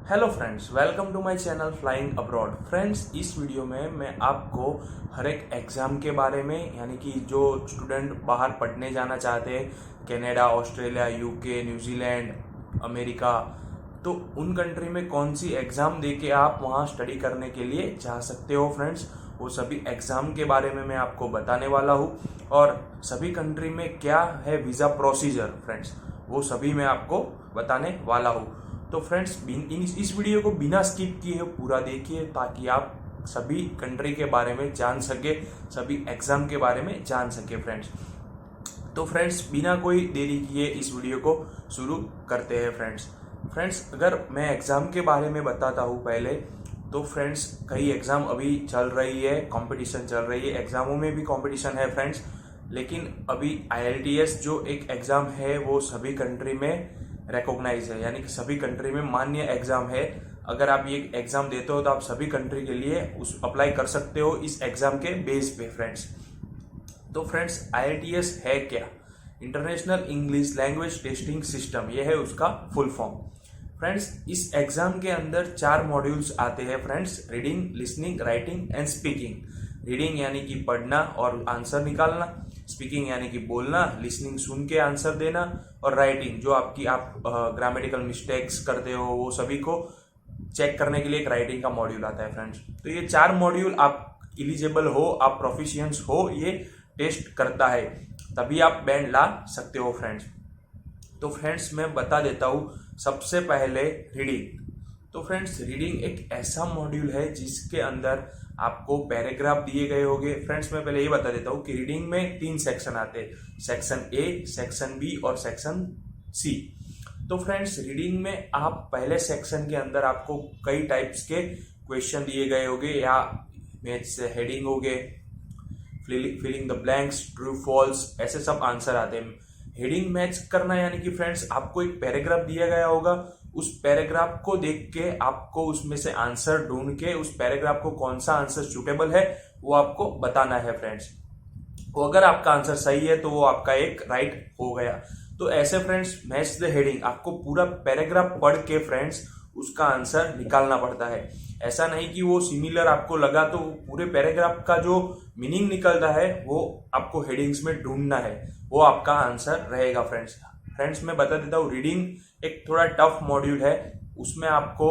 Hello friends, welcome to my channel flying abroad. Friends, इस video में मैं आपको हर एक एग्ज़ाम के बारे में, यानी कि जो स्टूडेंट बाहर पढ़ने जाना चाहते हैं, Canada, Australia, UK, New Zealand, America, तो उन कंट्री में कौन सी एग्ज़ाम दे के आप वहाँ स्टडी करने के लिए जा सकते हो फ्रेंड्स, वो सभी एग्ज़ाम के बारे में मैं आपको बताने वाला हूँ। और सभी कंट्री में क्या है वीज़ा प्रोसीजर फ्रेंड्स, वो सभी मैं आपको बताने वाला हूँ। तो फ्रेंड्स, इस वीडियो को बिना स्किप किए पूरा देखिए ताकि आप सभी कंट्री के बारे में जान सके, सभी एग्ज़ाम के बारे में जान सके फ्रेंड्स। तो फ्रेंड्स, बिना कोई देरी किए इस वीडियो को शुरू करते हैं फ्रेंड्स, अगर मैं एग्ज़ाम के बारे में बताता हूँ पहले, तो फ्रेंड्स कई एग्ज़ाम अभी चल रही है, कंपटीशन चल रही है, एग्ज़ामों में भी कंपटीशन है फ्रेंड्स। लेकिन अभी IELTS जो एक एग्ज़ाम है वो सभी कंट्री में रिकॉग्नाइज है, यानी कि सभी कंट्री में मान्य एग्ज़ाम है। अगर आप ये एग्ज़ाम देते हो तो आप सभी कंट्री के लिए उस अप्लाई कर सकते हो इस एग्ज़ाम के बेस पे फ्रेंड्स। तो फ्रेंड्स, IELTS है क्या? International English language testing system, ये है उसका फुल फॉर्म। फ्रेंड्स, इस एग्ज़ाम के अंदर 4 मॉड्यूल्स आते हैं friends: reading, listening, writing and speaking. Reading यानी कि पढ़ना और आंसर निकालना, स्पीकिंग यानी कि बोलना, लिसनिंग सुन के आंसर देना, और राइटिंग जो आप ग्रामेटिकल मिस्टेक्स करते हो वो सभी को चेक करने के लिए एक राइटिंग का मॉड्यूल आता है फ्रेंड्स। तो ये 4 मॉड्यूल आप एलिजिबल हो, आप प्रोफिशिएंट हो, ये टेस्ट करता है, तभी आप बैंड ला सकते हो फ्रेंड्स। तो फ्रेंड्स, मैं बता देता हूँ सबसे पहले रीडिंग। तो फ्रेंड्स, रीडिंग एक ऐसा मॉड्यूल है जिसके अंदर आपको पैराग्राफ दिए गए होंगे। फ्रेंड्स, मैं पहले ये बता देता हूँ कि रीडिंग में 3 सेक्शन आते हैं: सेक्शन ए, सेक्शन बी और सेक्शन सी। तो फ्रेंड्स, रीडिंग में आप पहले सेक्शन के अंदर आपको कई टाइप्स के क्वेश्चन दिए गए होंगे, या मैच से हेडिंग हो गए, filling the blanks, true false, ऐसे सब आंसर आते हैं। हेडिंग मैच करना यानी कि फ्रेंड्स आपको एक पैराग्राफ दिया गया होगा, उस पैराग्राफ को देख के आपको उसमें से आंसर ढूंढ के उस पैराग्राफ को कौन सा आंसर सूटेबल है वो आपको बताना है फ्रेंड्स। तो अगर आपका आंसर सही है तो वो आपका एक राइट हो गया। तो ऐसे फ्रेंड्स, मैच द हेडिंग, आपको पूरा पैराग्राफ पढ़ के फ्रेंड्स उसका आंसर निकालना पड़ता है। ऐसा नहीं कि वो सिमिलर आपको लगा तो पूरे पैराग्राफ का जो मीनिंग निकलता है वो आपको हेडिंग्स में ढूंढना है, वो आपका आंसर रहेगा फ्रेंड्स, मैं बता देता हूँ, रीडिंग एक थोड़ा टफ मॉड्यूल है, उसमें आपको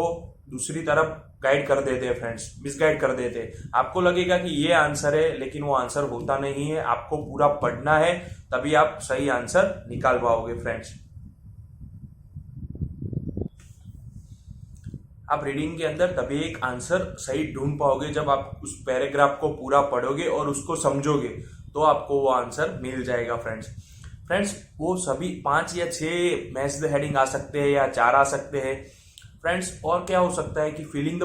दूसरी तरफ गाइड कर देते हैं फ्रेंड्स, मिसगाइड कर देते हैं। आपको लगेगा कि ये आंसर है, लेकिन वो आंसर होता नहीं है। आपको पूरा पढ़ना है, तभी आप सही आंसर निकाल पाओगे फ्रेंड्स। आप रीडिंग के अंदर तभी एक आंसर सही ढूंढ पाओगे जब आप उस पैराग्राफ को पूरा पढ़ोगे और उसको समझोगे, तो आपको वो आंसर मिल जाएगा फ्रेंड्स, वो सभी 5 या 6 मैच द हेडिंग आ सकते हैं या 4 आ सकते हैं फ्रेंड्स। और क्या हो सकता है कि फिलिंग द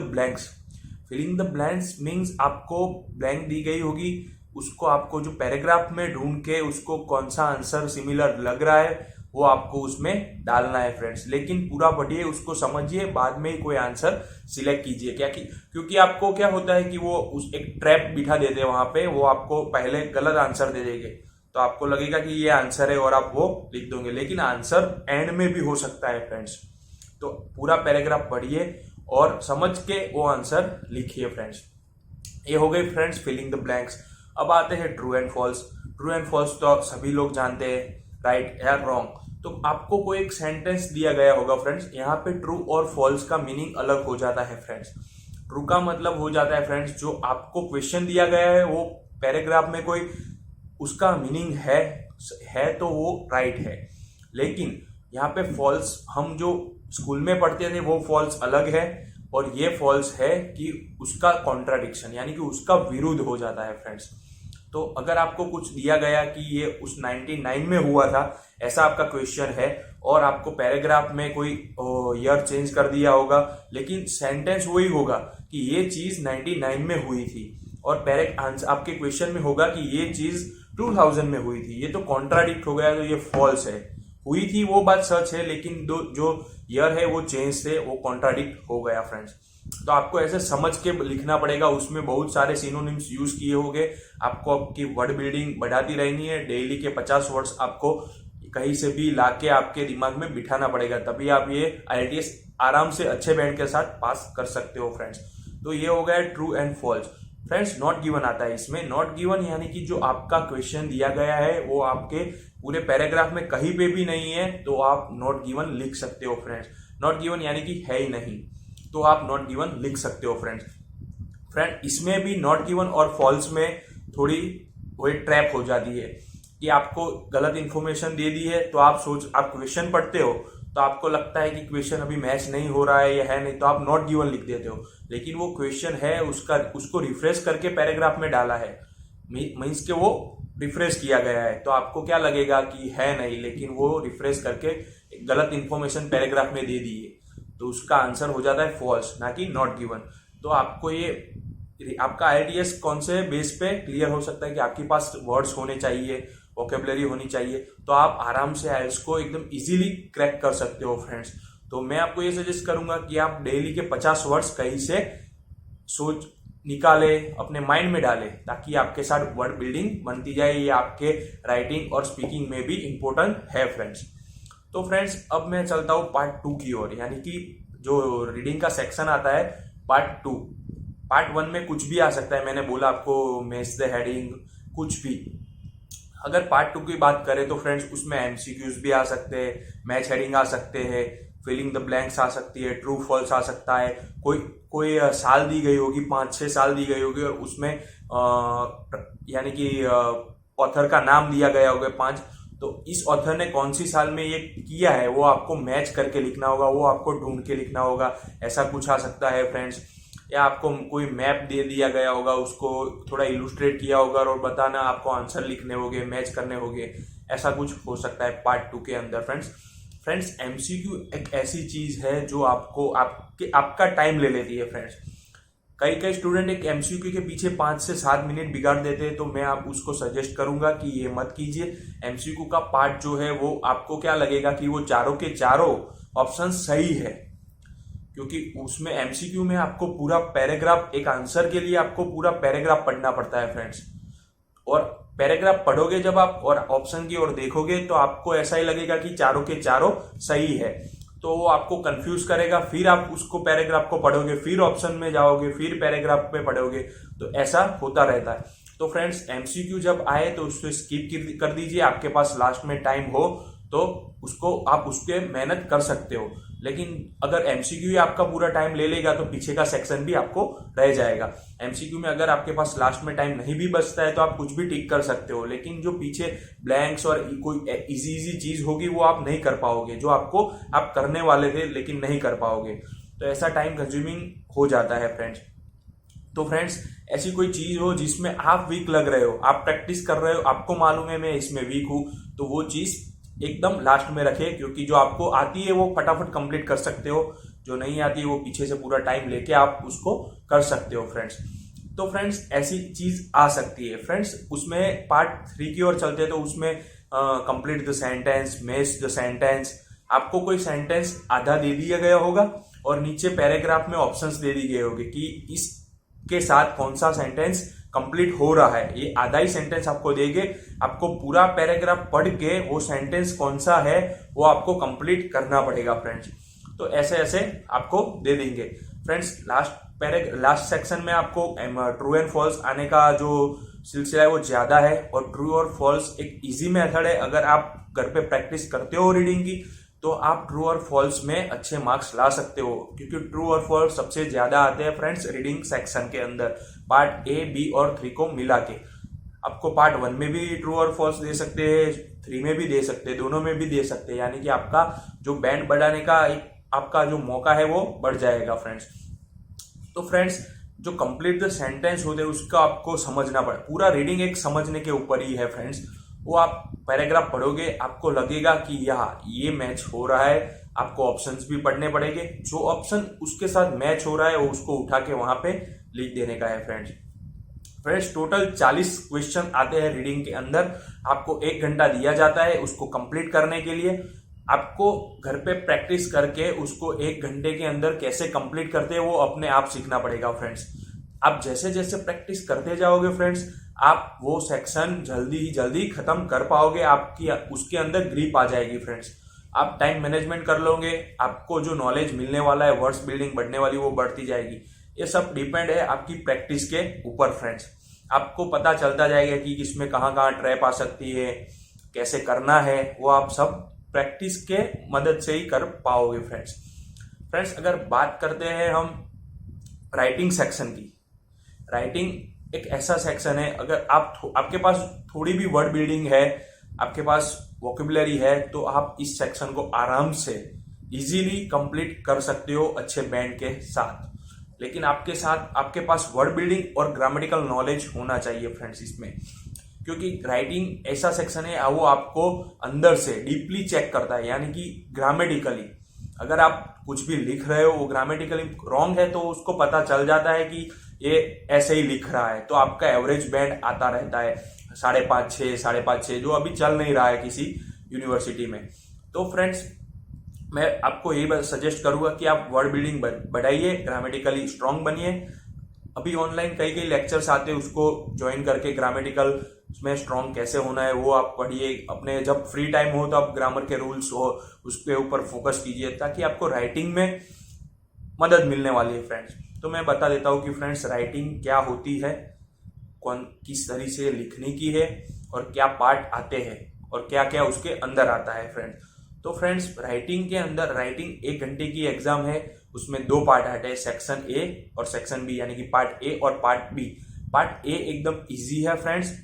ब्लैंक्स मीन्स आपको ब्लैंक दी गई होगी, उसको आपको जो पैराग्राफ में ढूंढ के उसको कौन सा आंसर सिमिलर लग रहा है वो आपको उसमें डालना है फ्रेंड्स। लेकिन पूरा पढ़िए, उसको समझिए, बाद में ही कोई आंसर सिलेक्ट कीजिए। क्योंकि आपको क्या होता है कि वो उस एक ट्रैप बिठा देते हैं वहां पे, वो आपको पहले गलत आंसर दे देंगे, तो आपको लगेगा कि ये आंसर है और आप वो लिख दोगे, लेकिन आंसर एंड में भी हो सकता है फ्रेंड्स। तो पूरा पैराग्राफ पढ़िए और समझ के वो आंसर लिखिए फ्रेंड्स। ये हो गई फ्रेंड्स फिलिंग द ब्लैंक्स। अब आते हैं ट्रू एंड फॉल्स तो सभी लोग जानते हैं, राइट या रॉन्ग। तो आपको कोई एक सेंटेंस दिया गया होगा फ्रेंड्स, यहाँ पे ट्रू और फॉल्स का मीनिंग अलग हो जाता है फ्रेंड्स। ट्रू का मतलब हो जाता है फ्रेंड्स, जो आपको क्वेश्चन दिया गया है वो पैराग्राफ में कोई उसका मीनिंग है तो वो राइट है। लेकिन यहाँ पे फॉल्स, हम जो स्कूल में पढ़ते थे वो फॉल्स अलग है, और ये फॉल्स है कि उसका कॉन्ट्राडिक्शन यानी कि उसका विरुद्ध हो जाता है फ्रेंड्स। तो अगर आपको कुछ दिया गया कि ये उस 99 में हुआ था, ऐसा आपका क्वेश्चन है, और आपको पैराग्राफ में कोई ईयर चेंज कर दिया होगा, लेकिन सेंटेंस वही होगा कि ये चीज 99 में हुई थी, और आंसर आपके क्वेश्चन में होगा कि ये चीज 2000 में हुई थी, ये तो कॉन्ट्राडिक्ट हो गया, तो ये फॉल्स है। हुई थी वो बात सच है, लेकिन जो ईयर है वो चेंज थे, वो कॉन्ट्राडिक्ट हो गया फ्रेंड्स। तो आपको ऐसे समझ के लिखना पड़ेगा, उसमें बहुत सारे सिनोनिम्स यूज किए होंगे, आपको आपकी वर्ड बिल्डिंग बढ़ाती रहनी है, डेली के 50 वर्ड्स आपको कहीं से भी लाके आपके दिमाग में बिठाना पड़ेगा, तभी आप ये IELTS आराम से अच्छे बैंड के साथ पास कर सकते हो फ्रेंड्स। तो ये हो गया true and false. Friends not given आता है इसमें। नॉट गिवन यानी कि जो आपका क्वेश्चन दिया गया है वो आपके पूरे पैराग्राफ में कहीं पे भी नहीं है तो आप नॉट गिवन लिख सकते हो फ्रेंड्स। नॉट गिवन यानी कि है ही नहीं तो आप नॉट गिवन लिख सकते हो फ्रेंड्स। फ्रेंड इसमें भी नॉट गिवन और फॉल्स में थोड़ी वही ट्रैप हो जाती है कि आपको गलत इन्फॉर्मेशन दे दी है तो आप क्वेश्चन पढ़ते हो तो आपको लगता है कि क्वेश्चन अभी मैच नहीं हो रहा है या है नहीं तो आप नॉट गिवन लिख देते हो, लेकिन वो क्वेश्चन है उसको रिफ्रेश करके पैराग्राफ में डाला है, मीन्स के वो रिफ्रेश किया गया है तो आपको क्या लगेगा कि है नहीं, लेकिन वो रिफ्रेश करके गलत इन्फॉर्मेशन पैराग्राफ में दे दी है तो उसका आंसर हो जाता है फॉल्स ना कि नॉट गिवन। तो आपको ये आपका आईटीएस कौन से बेस पे क्लियर हो सकता है कि आपके पास वर्ड्स होने चाहिए, वोकेबलरी होनी चाहिए, तो आप आराम से आइल्स को एकदम इजीली क्रैक कर सकते हो फ्रेंड्स। तो मैं आपको ये सजेस्ट करूंगा कि आप डेली के 50 वर्ड्स कहीं से सोच निकाले, अपने माइंड में डाले ताकि आपके साथ वर्ड बिल्डिंग बनती जाए। ये आपके राइटिंग और स्पीकिंग में भी इंपॉर्टेंट है फ्रेंड्स। तो फ्रेंड्स अब मैं चलता हूँ पार्ट 2 की ओर, यानी कि जो रीडिंग का सेक्शन आता है पार्ट 2। पार्ट 1 में कुछ भी आ सकता है, मैंने बोला आपको मैच द हेडिंग कुछ भी। अगर पार्ट 2 की बात करें तो फ्रेंड्स उसमें एमसीक्यूज भी आ सकते हैं, मैच हेडिंग आ सकते हैं, फिलिंग द ब्लैंक्स आ सकती है, ट्रू फॉल्स आ सकता है, कोई साल दी गई होगी, 5-6 साल दी गई होगी और उसमें यानी कि ऑथर का नाम दिया गया होगा 5, तो इस ऑथर ने कौन सी साल में ये किया है वो आपको मैच करके लिखना होगा, वो आपको ढूंढ के लिखना होगा, ऐसा कुछ आ सकता है फ्रेंड्स। या आपको कोई मैप दे दिया गया होगा, उसको थोड़ा इलुस्ट्रेट किया होगा और बताना आपको आंसर लिखने होंगे, मैच करने होंगे, ऐसा कुछ हो सकता है पार्ट 2 के अंदर फ्रेंड्स एमसीक्यू एक ऐसी चीज है जो आपका टाइम ले लेती है फ्रेंड्स। कई स्टूडेंट एक एमसीक्यू के पीछे 5 से 7 मिनट बिगाड़ देते हैं, तो मैं आप उसको सजेस्ट करूंगा कि ये मत कीजिए। एमसीक्यू का पार्ट जो है वो आपको क्या लगेगा कि वो चारों के चारों ऑप्शन सही है, क्योंकि उसमें एमसीक्यू में आपको पूरा पैराग्राफ, एक आंसर के लिए आपको पूरा पैराग्राफ पढ़ना पड़ता है फ्रेंड्स। और पैराग्राफ पढ़ोगे जब आप और ऑप्शन की ओर देखोगे तो आपको ऐसा ही लगेगा कि चारों के चारों सही है, तो वो आपको कंफ्यूज करेगा। फिर आप उसको पैराग्राफ को पढ़ोगे, फिर ऑप्शन में जाओगे, फिर पैराग्राफ पे पढ़ोगे, तो ऐसा होता रहता है। तो फ्रेंड्स एमसीक्यू जब आए तो उसको स्किप कर दीजिए। आपके पास लास्ट में टाइम हो तो उसको आप उसके मेहनत कर सकते हो, लेकिन अगर एमसीक्यू आपका पूरा टाइम ले लेगा तो पीछे का सेक्शन भी आपको रह जाएगा। एमसीक्यू में अगर आपके पास लास्ट में टाइम नहीं भी बचता है तो आप कुछ भी टिक कर सकते हो, लेकिन जो पीछे ब्लैंक्स और कोई इजी चीज होगी वो आप नहीं कर पाओगे, जो आप करने वाले थे लेकिन नहीं कर पाओगे, तो ऐसा टाइम कंज्यूमिंग हो जाता है फ्रेंड्स। तो फ्रेंड्स ऐसी कोई चीज हो जिसमें आप वीक लग रहे हो, आप प्रैक्टिस कर रहे हो, आपको मालूम है मैं इसमें वीक हूं, तो वो चीज एकदम लास्ट में रखे, क्योंकि जो आपको आती है वो फटाफट कंप्लीट कर सकते हो, जो नहीं आती है वो पीछे से पूरा टाइम लेके आप उसको कर सकते हो फ्रेंड्स। तो फ्रेंड्स ऐसी चीज आ सकती है फ्रेंड्स। उसमें पार्ट 3 की ओर चलते हैं तो उसमें complete the sentence, match the sentence, आपको कोई सेंटेंस आधा दे दिया गया होगा और नीचे पैराग्राफ में ऑप्शंस दे दी गए होंगे कि इसके साथ कौन सा सेंटेंस कंप्लीट हो रहा है। ये आधा ही सेंटेंस आपको देंगे, आपको पूरा पैराग्राफ पढ़ के वो सेंटेंस कौन सा है वो आपको कंप्लीट करना पड़ेगा फ्रेंड्स। तो ऐसे ऐसे आपको दे देंगे फ्रेंड्स। लास्ट सेक्शन में आपको ट्रू एंड फॉल्स आने का जो सिलसिला है वो ज्यादा है, और ट्रू और फॉल्स एक इजी मेथड है। अगर आप घर पे प्रैक्टिस करते हो रीडिंग की तो आप ट्रू और फॉल्स में अच्छे मार्क्स ला सकते हो, क्योंकि ट्रू और फॉल्स सबसे ज्यादा आते हैं फ्रेंड्स रीडिंग सेक्शन के अंदर, पार्ट A, B और 3 को मिला के। आपको पार्ट 1 में भी ट्रू और फॉल्स दे सकते हैं, 3 में भी दे सकते हैं, दोनों में भी दे सकते हैं, यानी कि आपका जो बैंड बढ़ाने का आपका जो मौका है वो बढ़ जाएगा फ्रेंड्स। तो फ्रेंड्स जो कंप्लीट द सेंटेंस होते हैं उसका आपको समझना पड़े, पूरा रीडिंग एक समझने के ऊपर ही है फ्रेंड्स। वो आप पैराग्राफ पढ़ोगे आपको लगेगा कि ये मैच हो रहा है, आपको ऑप्शंस भी पढ़ने पड़ेंगे, जो ऑप्शन उसके साथ मैच हो रहा है वो उसको उठा के वहां पे लिख देने का है फ्रेंड्स। टोटल 40 क्वेश्चन आते हैं रीडिंग के अंदर, आपको 1 घंटा दिया जाता है उसको कंप्लीट करने के लिए। आपको घर पे प्रैक्टिस करके उसको 1 घंटे के अंदर कैसे कंप्लीट करते हैं वो अपने आप सीखना पड़ेगा फ्रेंड्स। आप जैसे जैसे प्रैक्टिस करते जाओगे फ्रेंड्स, आप वो सेक्शन जल्दी ही जल्दी खत्म कर पाओगे, आपकी उसके अंदर ग्रिप आ जाएगी फ्रेंड्स। आप टाइम मैनेजमेंट कर लोगे, आपको जो नॉलेज मिलने वाला है, वर्ड्स बिल्डिंग बढ़ने वाली, वो बढ़ती जाएगी। ये सब डिपेंड है आपकी प्रैक्टिस के ऊपर फ्रेंड्स। आपको पता चलता जाएगा कि किसमें कहाँ कहाँ ट्रैप आ सकती है, कैसे करना है, वो आप सब प्रैक्टिस के मदद से ही कर पाओगे फ्रेंड्स। अगर बात करते हैं हम राइटिंग सेक्शन की, राइटिंग एक ऐसा सेक्शन है, अगर आपके पास थोड़ी भी वर्ड बिल्डिंग है, आपके पास वोकेबुलरी है, तो आप इस सेक्शन को आराम से इजीली कंप्लीट कर सकते हो अच्छे बैंड के साथ। लेकिन आपके पास वर्ड बिल्डिंग और ग्रामेटिकल नॉलेज होना चाहिए फ्रेंड्स इसमें, क्योंकि राइटिंग ऐसा सेक्शन है वो आपको अंदर से डीपली चेक करता है, यानी कि ग्रामेटिकली अगर आप कुछ भी लिख रहे हो वो ग्रामेटिकली रॉन्ग है तो उसको पता चल जाता है कि ये ऐसे ही लिख रहा है, तो आपका एवरेज बैंड आता रहता है 5.5 6, जो अभी चल नहीं रहा है किसी यूनिवर्सिटी में। तो फ्रेंड्स मैं आपको यही सजेस्ट करूंगा कि आप वर्ड बिल्डिंग बढ़ाइए, ग्रामेटिकली स्ट्रांग बनिए। अभी ऑनलाइन कई लेक्चर्स आते हैं, उसको ज्वाइन करके ग्रामेटिकल में स्ट्रांग कैसे होना है वो आप पढ़िए। अपने जब फ्री टाइम हो तो आप ग्रामर के रूल्स हो उसके ऊपर फोकस कीजिए, ताकि आपको राइटिंग में मदद मिलने वाली है फ्रेंड्स। तो मैं बता देता हूँ कि फ्रेंड्स राइटिंग क्या होती है, किस तरह से लिखने की है, और क्या पार्ट आते हैं और क्या क्या उसके अंदर आता है फ्रेंड्स। तो फ्रेंड्स राइटिंग के अंदर, राइटिंग 1 घंटे की एग्जाम है, उसमें 2 पार्ट आते हैं, सेक्शन ए और सेक्शन बी, यानी कि पार्ट ए और पार्ट बी। पार्ट ए एकदम इजी है फ्रेंड्स,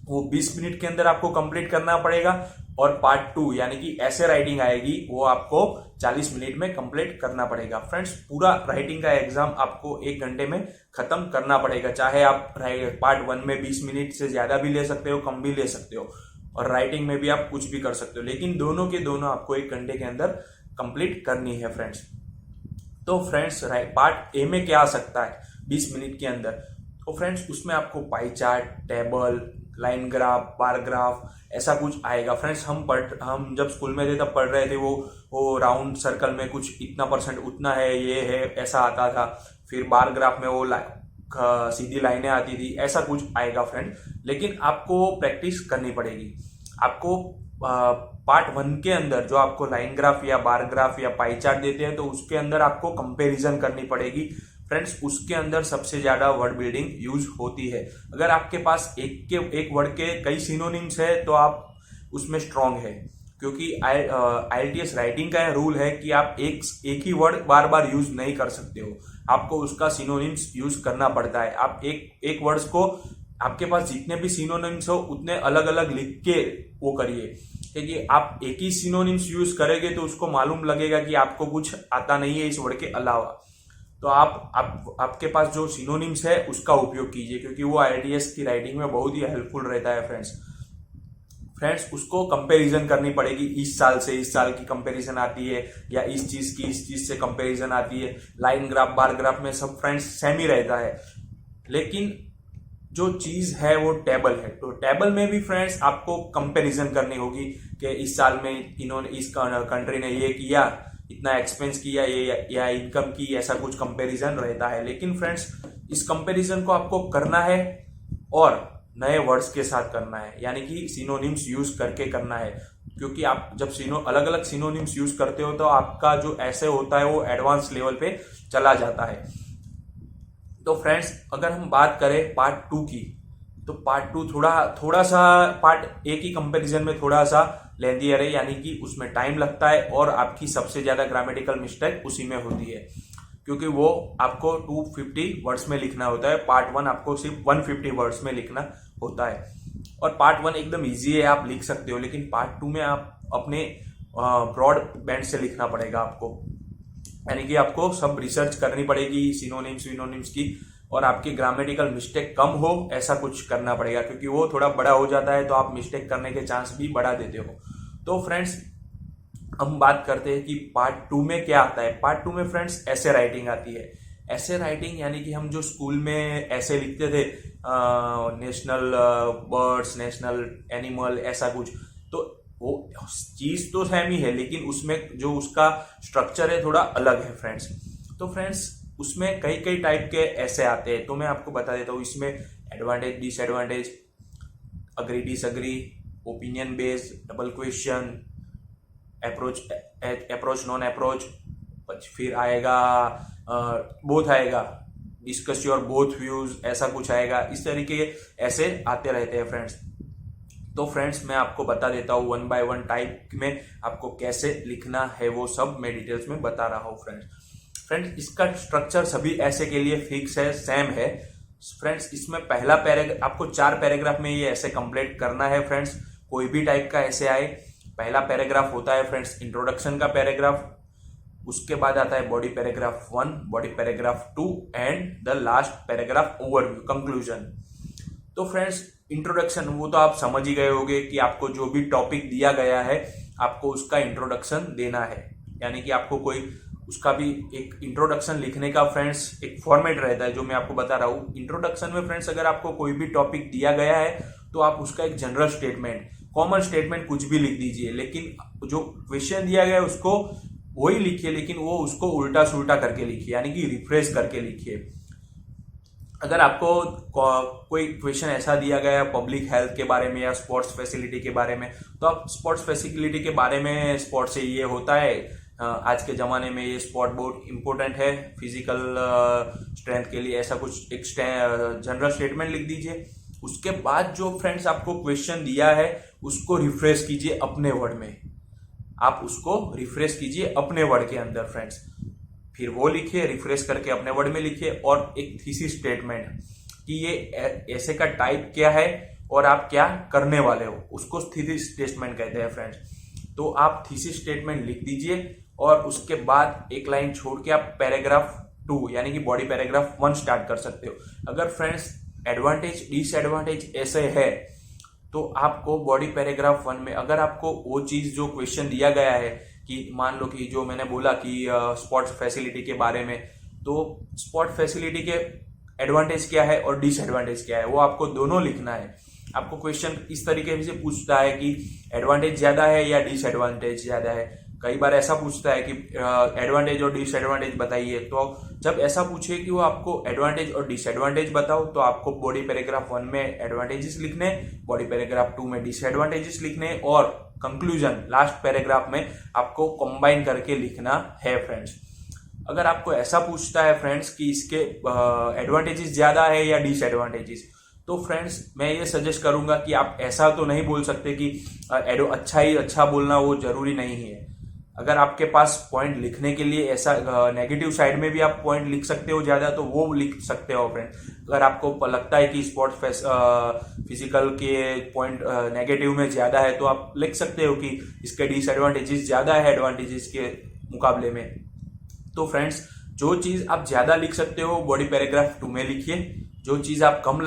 वो 20 मिनट के अंदर आपको कंप्लीट करना पड़ेगा, और पार्ट 2 यानी कि ऐसे राइटिंग आएगी वो आपको 40 मिनट में कंप्लीट करना पड़ेगा फ्रेंड्स। पूरा राइटिंग का एग्जाम आपको 1 घंटे में खत्म करना पड़ेगा, चाहे आप पार्ट 1 में 20 मिनट से ज्यादा भी ले सकते हो, कम भी ले सकते हो, और राइटिंग में भी आप कुछ भी कर सकते हो, लेकिन दोनों के दोनों आपको 1 घंटे के अंदर कंप्लीट करनी है फ्रेंड्स। तो फ्रेंड्स पार्ट ए में क्या आ सकता है 20 मिनट के अंदर, तो फ्रेंड्स उसमें आपको pie chart, table, line graph, bar graph ऐसा कुछ आएगा फ्रेंड्स। हम जब स्कूल में थे तब पढ़ रहे थे, वो राउंड सर्कल में कुछ इतना % उतना है, ये है, ऐसा आता था। फिर बार ग्राफ में वो सीधी लाइनें आती थी, ऐसा कुछ आएगा फ्रेंड। लेकिन आपको प्रैक्टिस करनी पड़ेगी। आपको पार्ट 1 के अंदर जो आपको लाइन ग्राफ या बार ग्राफ या पाई चार्ट देते हैं, तो उसके अंदर आपको कंपैरिजन करनी पड़ेगी फ्रेंड्स। उसके अंदर सबसे ज्यादा वर्ड बिल्डिंग यूज होती है। अगर आपके पास एक वर्ड के कई सिनोनिम्स है तो आप उसमें स्ट्रांग है, क्योंकि IELTS राइटिंग का रूल है कि आप एक ही वर्ड बार बार यूज नहीं कर सकते हो, आपको उसका सिनोनिम्स यूज करना पड़ता है। आप एक वर्ड्स को, आपके पास जितने भी सिनोनिम्स हो उतने अलग अलग लिख के वो करिए, क्योंकि आप एक ही सिनोनिम्स यूज करेंगे तो उसको मालूम लगेगा कि आपको कुछ आता नहीं है इस वर्ड के अलावा। तो आपके पास जो सिनोनिम्स है उसका उपयोग कीजिए, क्योंकि वो IELTS की राइटिंग में बहुत ही हेल्पफुल रहता है फ्रेंड्स। उसको कंपैरिजन करनी पड़ेगी, इस साल से इस साल की कंपैरिजन आती है, या इस चीज की इस चीज से कंपैरिजन आती है। लाइन ग्राफ, बार ग्राफ में सब फ्रेंड्स सेम ही रहता है, लेकिन जो चीज है वो टेबल है। तो टेबल में भी फ्रेंड्स आपको कंपैरिजन करनी होगी कि इस साल में इन्होंने, इस कंट्री ने ये किया, इतना एक्सपेंस किया, ये या इनकम की, ऐसा कुछ कंपैरिजन रहता है। लेकिन फ्रेंड्स इस कंपैरिजन को आपको करना है और नए वर्ड्स के साथ करना है, यानी कि सिनोनिम्स यूज करके करना है, क्योंकि आप जब अलग अलग सिनोनिम्स यूज करते हो तो आपका जो ऐसे होता है वो एडवांस लेवल पे चला जाता है। तो फ्रेंड्स अगर हम बात करें पार्ट 2 की, तो पार्ट 2 थोड़ा सा पार्ट ए की कंपैरिजन में थोड़ा सा लेंदी है, यानी कि उसमें टाइम लगता है और आपकी सबसे ज्यादा ग्रामेटिकल मिस्टेक उसी में होती है, क्योंकि वो आपको 250 वर्ड्स में लिखना होता है। पार्ट 1 आपको सिर्फ 150 वर्ड्स में लिखना होता है, और पार्ट 1 एकदम इजी है, आप लिख सकते हो। लेकिन पार्ट 2 में आप अपने ब्रॉड बैंड से लिखना पड़ेगा आपको, यानी कि आपको सब रिसर्च करनी पड़ेगी सिनोनिम्स की, और आपकी ग्रामेटिकल मिस्टेक कम हो ऐसा कुछ करना पड़ेगा, क्योंकि वो थोड़ा बड़ा हो जाता है तो आप मिस्टेक करने के चांस भी बढ़ा देते हो। तो फ्रेंड्स हम बात करते हैं कि पार्ट 2 में क्या आता है। पार्ट 2 में फ्रेंड्स ऐसे राइटिंग आती है। ऐसे राइटिंग यानी कि हम जो स्कूल में ऐसे लिखते थे, नेशनल बर्ड्स, नेशनल एनिमल, ऐसा कुछ, तो वो चीज तो सेम ही है, लेकिन उसमें जो उसका स्ट्रक्चर है थोड़ा अलग है फ्रेंड्स। तो फ्रेंड्स उसमें कई टाइप के ऐसे आते हैं, तो मैं आपको बता देता हूँ। इसमें advantage, disadvantage, agree disagree, opinion based, double question, approach non approach, फिर आएगा बोथ आएगा, डिस्कस योर बोथ व्यूज, ऐसा कुछ आएगा। इस तरीके ऐसे आते रहते हैं फ्रेंड्स। तो फ्रेंड्स मैं आपको बता देता हूँ 1 बाय 1 टाइप में आपको कैसे लिखना है, वो सब मैं डिटेल्स में बता रहा हूँ फ्रेंड्स इसका स्ट्रक्चर सभी ऐसे के लिए फिक्स है, सेम है फ्रेंड्स। इसमें पहला पैराग्राफ आपको 4 पैराग्राफ में ये ऐसे कंप्लीट करना है फ्रेंड्स। कोई भी टाइप का ऐसे आए, पहला पैराग्राफ होता है फ्रेंड्स इंट्रोडक्शन का पैराग्राफ, उसके बाद आता है body paragraph 1, body paragraph 2 and the last paragraph overview, conclusion. तो फ्रेंड्स इंट्रोडक्शन वो तो आप समझ ही गए होंगे कि आपको जो भी टॉपिक दिया गया है आपको उसका इंट्रोडक्शन देना है, यानी कि आपको कोई उसका भी एक इंट्रोडक्शन लिखने का फ्रेंड्स एक फॉर्मेट रहता है जो मैं आपको बता रहा हूँ। इंट्रोडक्शन में फ्रेंड्स अगर आपको कोई भी टॉपिक दिया गया है तो आप उसका एक जनरल स्टेटमेंट, कॉमन स्टेटमेंट कुछ भी लिख दीजिए, लेकिन जो क्वेश्चन दिया गया है उसको वही लिखिए, लेकिन वो उसको उल्टा सुल्टा करके लिखिए, यानी कि रिफ्रेश करके लिखिए। अगर आपको कोई क्वेश्चन ऐसा दिया गया है पब्लिक हेल्थ के बारे में या स्पोर्ट्स फैसिलिटी के बारे में, तो आप स्पोर्ट्स फैसिलिटी के बारे में, स्पोर्ट्स से ये होता है, आज के ज़माने में ये स्पोर्ट बहुत इंपॉर्टेंट है फिजिकल स्ट्रेंथ के लिए, ऐसा कुछ एक जनरल स्टेटमेंट लिख दीजिए। उसके बाद जो फ्रेंड्स आपको क्वेश्चन दिया है उसको रिफ्रेश कीजिए अपने वर्ड में, आप उसको रिफ्रेश कीजिए अपने वर्ड के अंदर फ्रेंड्स, फिर वो लिखिए, रिफ्रेश करके अपने वर्ड में लिखिए। और एक थीसिस स्टेटमेंट कि ये ऐसे का टाइप क्या है और आप क्या करने वाले हो, उसको थीसिस स्टेटमेंट कहते हैं फ्रेंड्स। तो आप थीसिस स्टेटमेंट लिख दीजिए और उसके बाद एक लाइन छोड़ के आप पैराग्राफ 2 यानी कि बॉडी पैराग्राफ 1 स्टार्ट कर सकते हो। अगर फ्रेंड्स एडवांटेज डिसएडवांटेज ऐसे है तो आपको बॉडी पैराग्राफ 1 में अगर आपको वो चीज जो क्वेश्चन दिया गया है कि मान लो कि जो मैंने बोला कि स्पोर्ट्स फैसिलिटी के बारे में, तो स्पोर्ट फैसिलिटी के एडवांटेज क्या है और डिसएडवांटेज क्या है वो आपको दोनों लिखना है। आपको क्वेश्चन इस तरीके से पूछता है कि एडवांटेज ज्यादा है या डिसएडवांटेज ज्यादा है, कई बार ऐसा पूछता है कि एडवांटेज और डिसएडवांटेज बताइए। तो जब ऐसा पूछे कि वो आपको एडवांटेज और डिसएडवांटेज बताओ तो आपको बॉडी पैराग्राफ 1 में एडवांटेजेस लिखने, बॉडी पैराग्राफ 2 में डिसएडवांटेजेस लिखने और कंक्लूजन लास्ट पैराग्राफ में आपको कंबाइन करके लिखना है फ्रेंड्स। अगर आपको ऐसा पूछता है फ्रेंड्स कि इसके एडवांटेजेस ज्यादा है या डिसएडवांटेजेस, तो फ्रेंड्स मैं ये सजेस्ट करूंगा कि आप ऐसा तो नहीं बोल सकते कि अच्छा ही अच्छा बोलना वो जरूरी नहीं है। अगर आपके पास पॉइंट लिखने के लिए ऐसा नेगेटिव साइड में भी आप पॉइंट लिख सकते हो ज्यादा, तो वो लिख सकते हो फ्रेंड। अगर आपको लगता है कि स्पोर्ट्स फिजिकल के पॉइंट नेगेटिव में ज्यादा है तो आप लिख सकते हो कि इसके डिसएडवांटेजेस ज्यादा है एडवांटेजेस के मुकाबले में। तो फ्रेंड्स जो चीज आप ज्यादा लिख सकते हो बॉडी पैराग्राफ 2 में लिखिए, जो चीज आप कम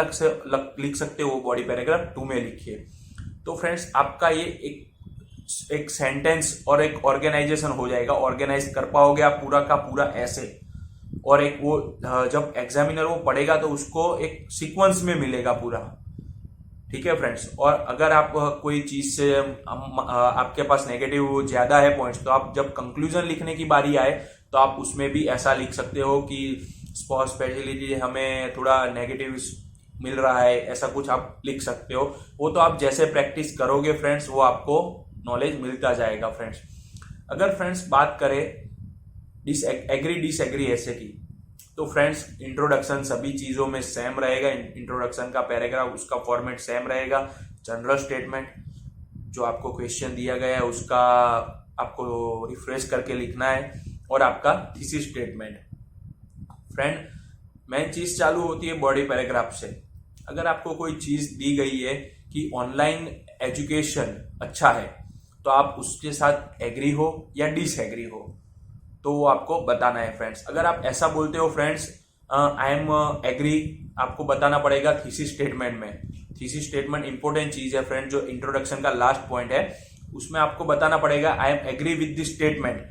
लिख सकते हो बॉडी पैराग्राफ 2 में लिखिए। तो फ्रेंड्स आपका ये एक सेंटेंस और एक ऑर्गेनाइजेशन हो जाएगा, ऑर्गेनाइज कर पाओगे आप पूरा का पूरा ऐसे। और एक वो जब एग्जामिनर वो पढ़ेगा तो उसको एक सीक्वेंस में मिलेगा पूरा, ठीक है फ्रेंड्स। और अगर आप कोई चीज से आपके पास नेगेटिव ज्यादा है पॉइंट्स, तो आप जब कंक्लूजन लिखने की बारी आए तो आप उसमें भी ऐसा लिख सकते हो कि स्पोर्ट्स फैसिलिटी हमें थोड़ा नेगेटिव मिल रहा है, ऐसा कुछ आप लिख सकते हो। वो तो आप जैसे प्रैक्टिस करोगे फ्रेंड्स वो आपको नॉलेज मिलता जाएगा फ्रेंड्स। अगर फ्रेंड्स बात करें एग्री डिसएग्री ऐसे की, तो फ्रेंड्स इंट्रोडक्शन सभी चीजों में सेम रहेगा। इंट्रोडक्शन का पैराग्राफ उसका फॉर्मेट सेम रहेगा। जनरल स्टेटमेंट जो आपको क्वेश्चन दिया गया है उसका आपको रिफ्रेश करके लिखना है, और आपका थीसिस स्टेटमेंट। फ्रेंड मेन चीज चालू होती है बॉडी पैराग्राफ से। अगर आपको कोई चीज दी गई है कि ऑनलाइन एजुकेशन अच्छा है, तो आप उसके साथ एग्री हो या डिसएग्री हो, तो वो आपको बताना है फ्रेंड्स। अगर आप ऐसा बोलते हो फ्रेंड्स आई एम एग्री, आपको बताना पड़ेगा थीसिस स्टेटमेंट में। थीसिस स्टेटमेंट इंपॉर्टेंट चीज है फ्रेंड, जो इंट्रोडक्शन का लास्ट पॉइंट है उसमें आपको बताना पड़ेगा I am agree with this statement.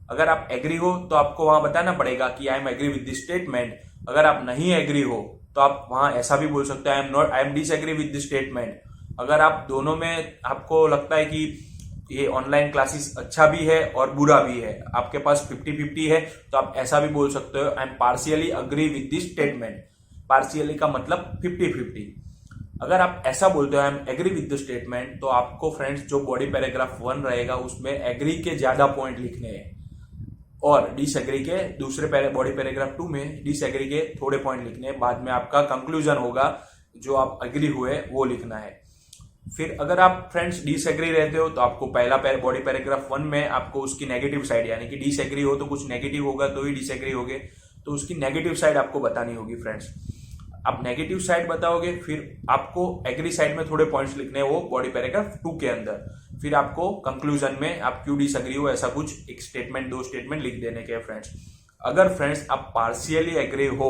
अगर आप एग्री हो तो आपको वहां बताना पड़ेगा कि I am agree with this statement. अगर आप नहीं एग्री हो तो आप वहां ऐसा भी बोल सकते हो I M disagree with this statement. अगर आप दोनों में आपको लगता है कि ये ऑनलाइन क्लासेस अच्छा भी है और बुरा भी है, आपके पास 50-50 है, तो आप ऐसा भी बोल सकते हो I am partially agree with this statement. Partially का मतलब 50-50। अगर आप ऐसा बोलते हो I am agree with the statement, तो आपको फ्रेंड्स जो बॉडी पैराग्राफ 1 रहेगा उसमें एग्री के ज्यादा पॉइंट लिखने हैं और डिसएग्री के दूसरे बॉडी पैराग्राफ 2 में डिसएग्री के थोड़े पॉइंट लिखने हैं। बाद में आपका कंक्लूजन होगा जो आप एग्री हुए वो लिखना है। फिर अगर आप फ्रेंड्स डिसएग्री रहते हो तो आपको पहला बॉडी पैराग्राफ 1 में आपको उसकी नेगेटिव साइड, यानी कि डिसएग्री हो तो कुछ नेगेटिव होगा तो ही डिसएग्री होगे, तो उसकी नेगेटिव साइड आपको बतानी होगी फ्रेंड्स। आप नेगेटिव साइड बताओगे, फिर आपको एग्री साइड में थोड़े पॉइंट्स लिखने हैं वो बॉडी पैराग्राफ 2 के अंदर। फिर आपको कंक्लूजन में आप क्यों डिसएग्री हो ऐसा कुछ एक स्टेटमेंट, 2 स्टेटमेंट लिख देने के फ्रेंड्स। अगर फ्रेंड्स आप पार्शियली एग्री हो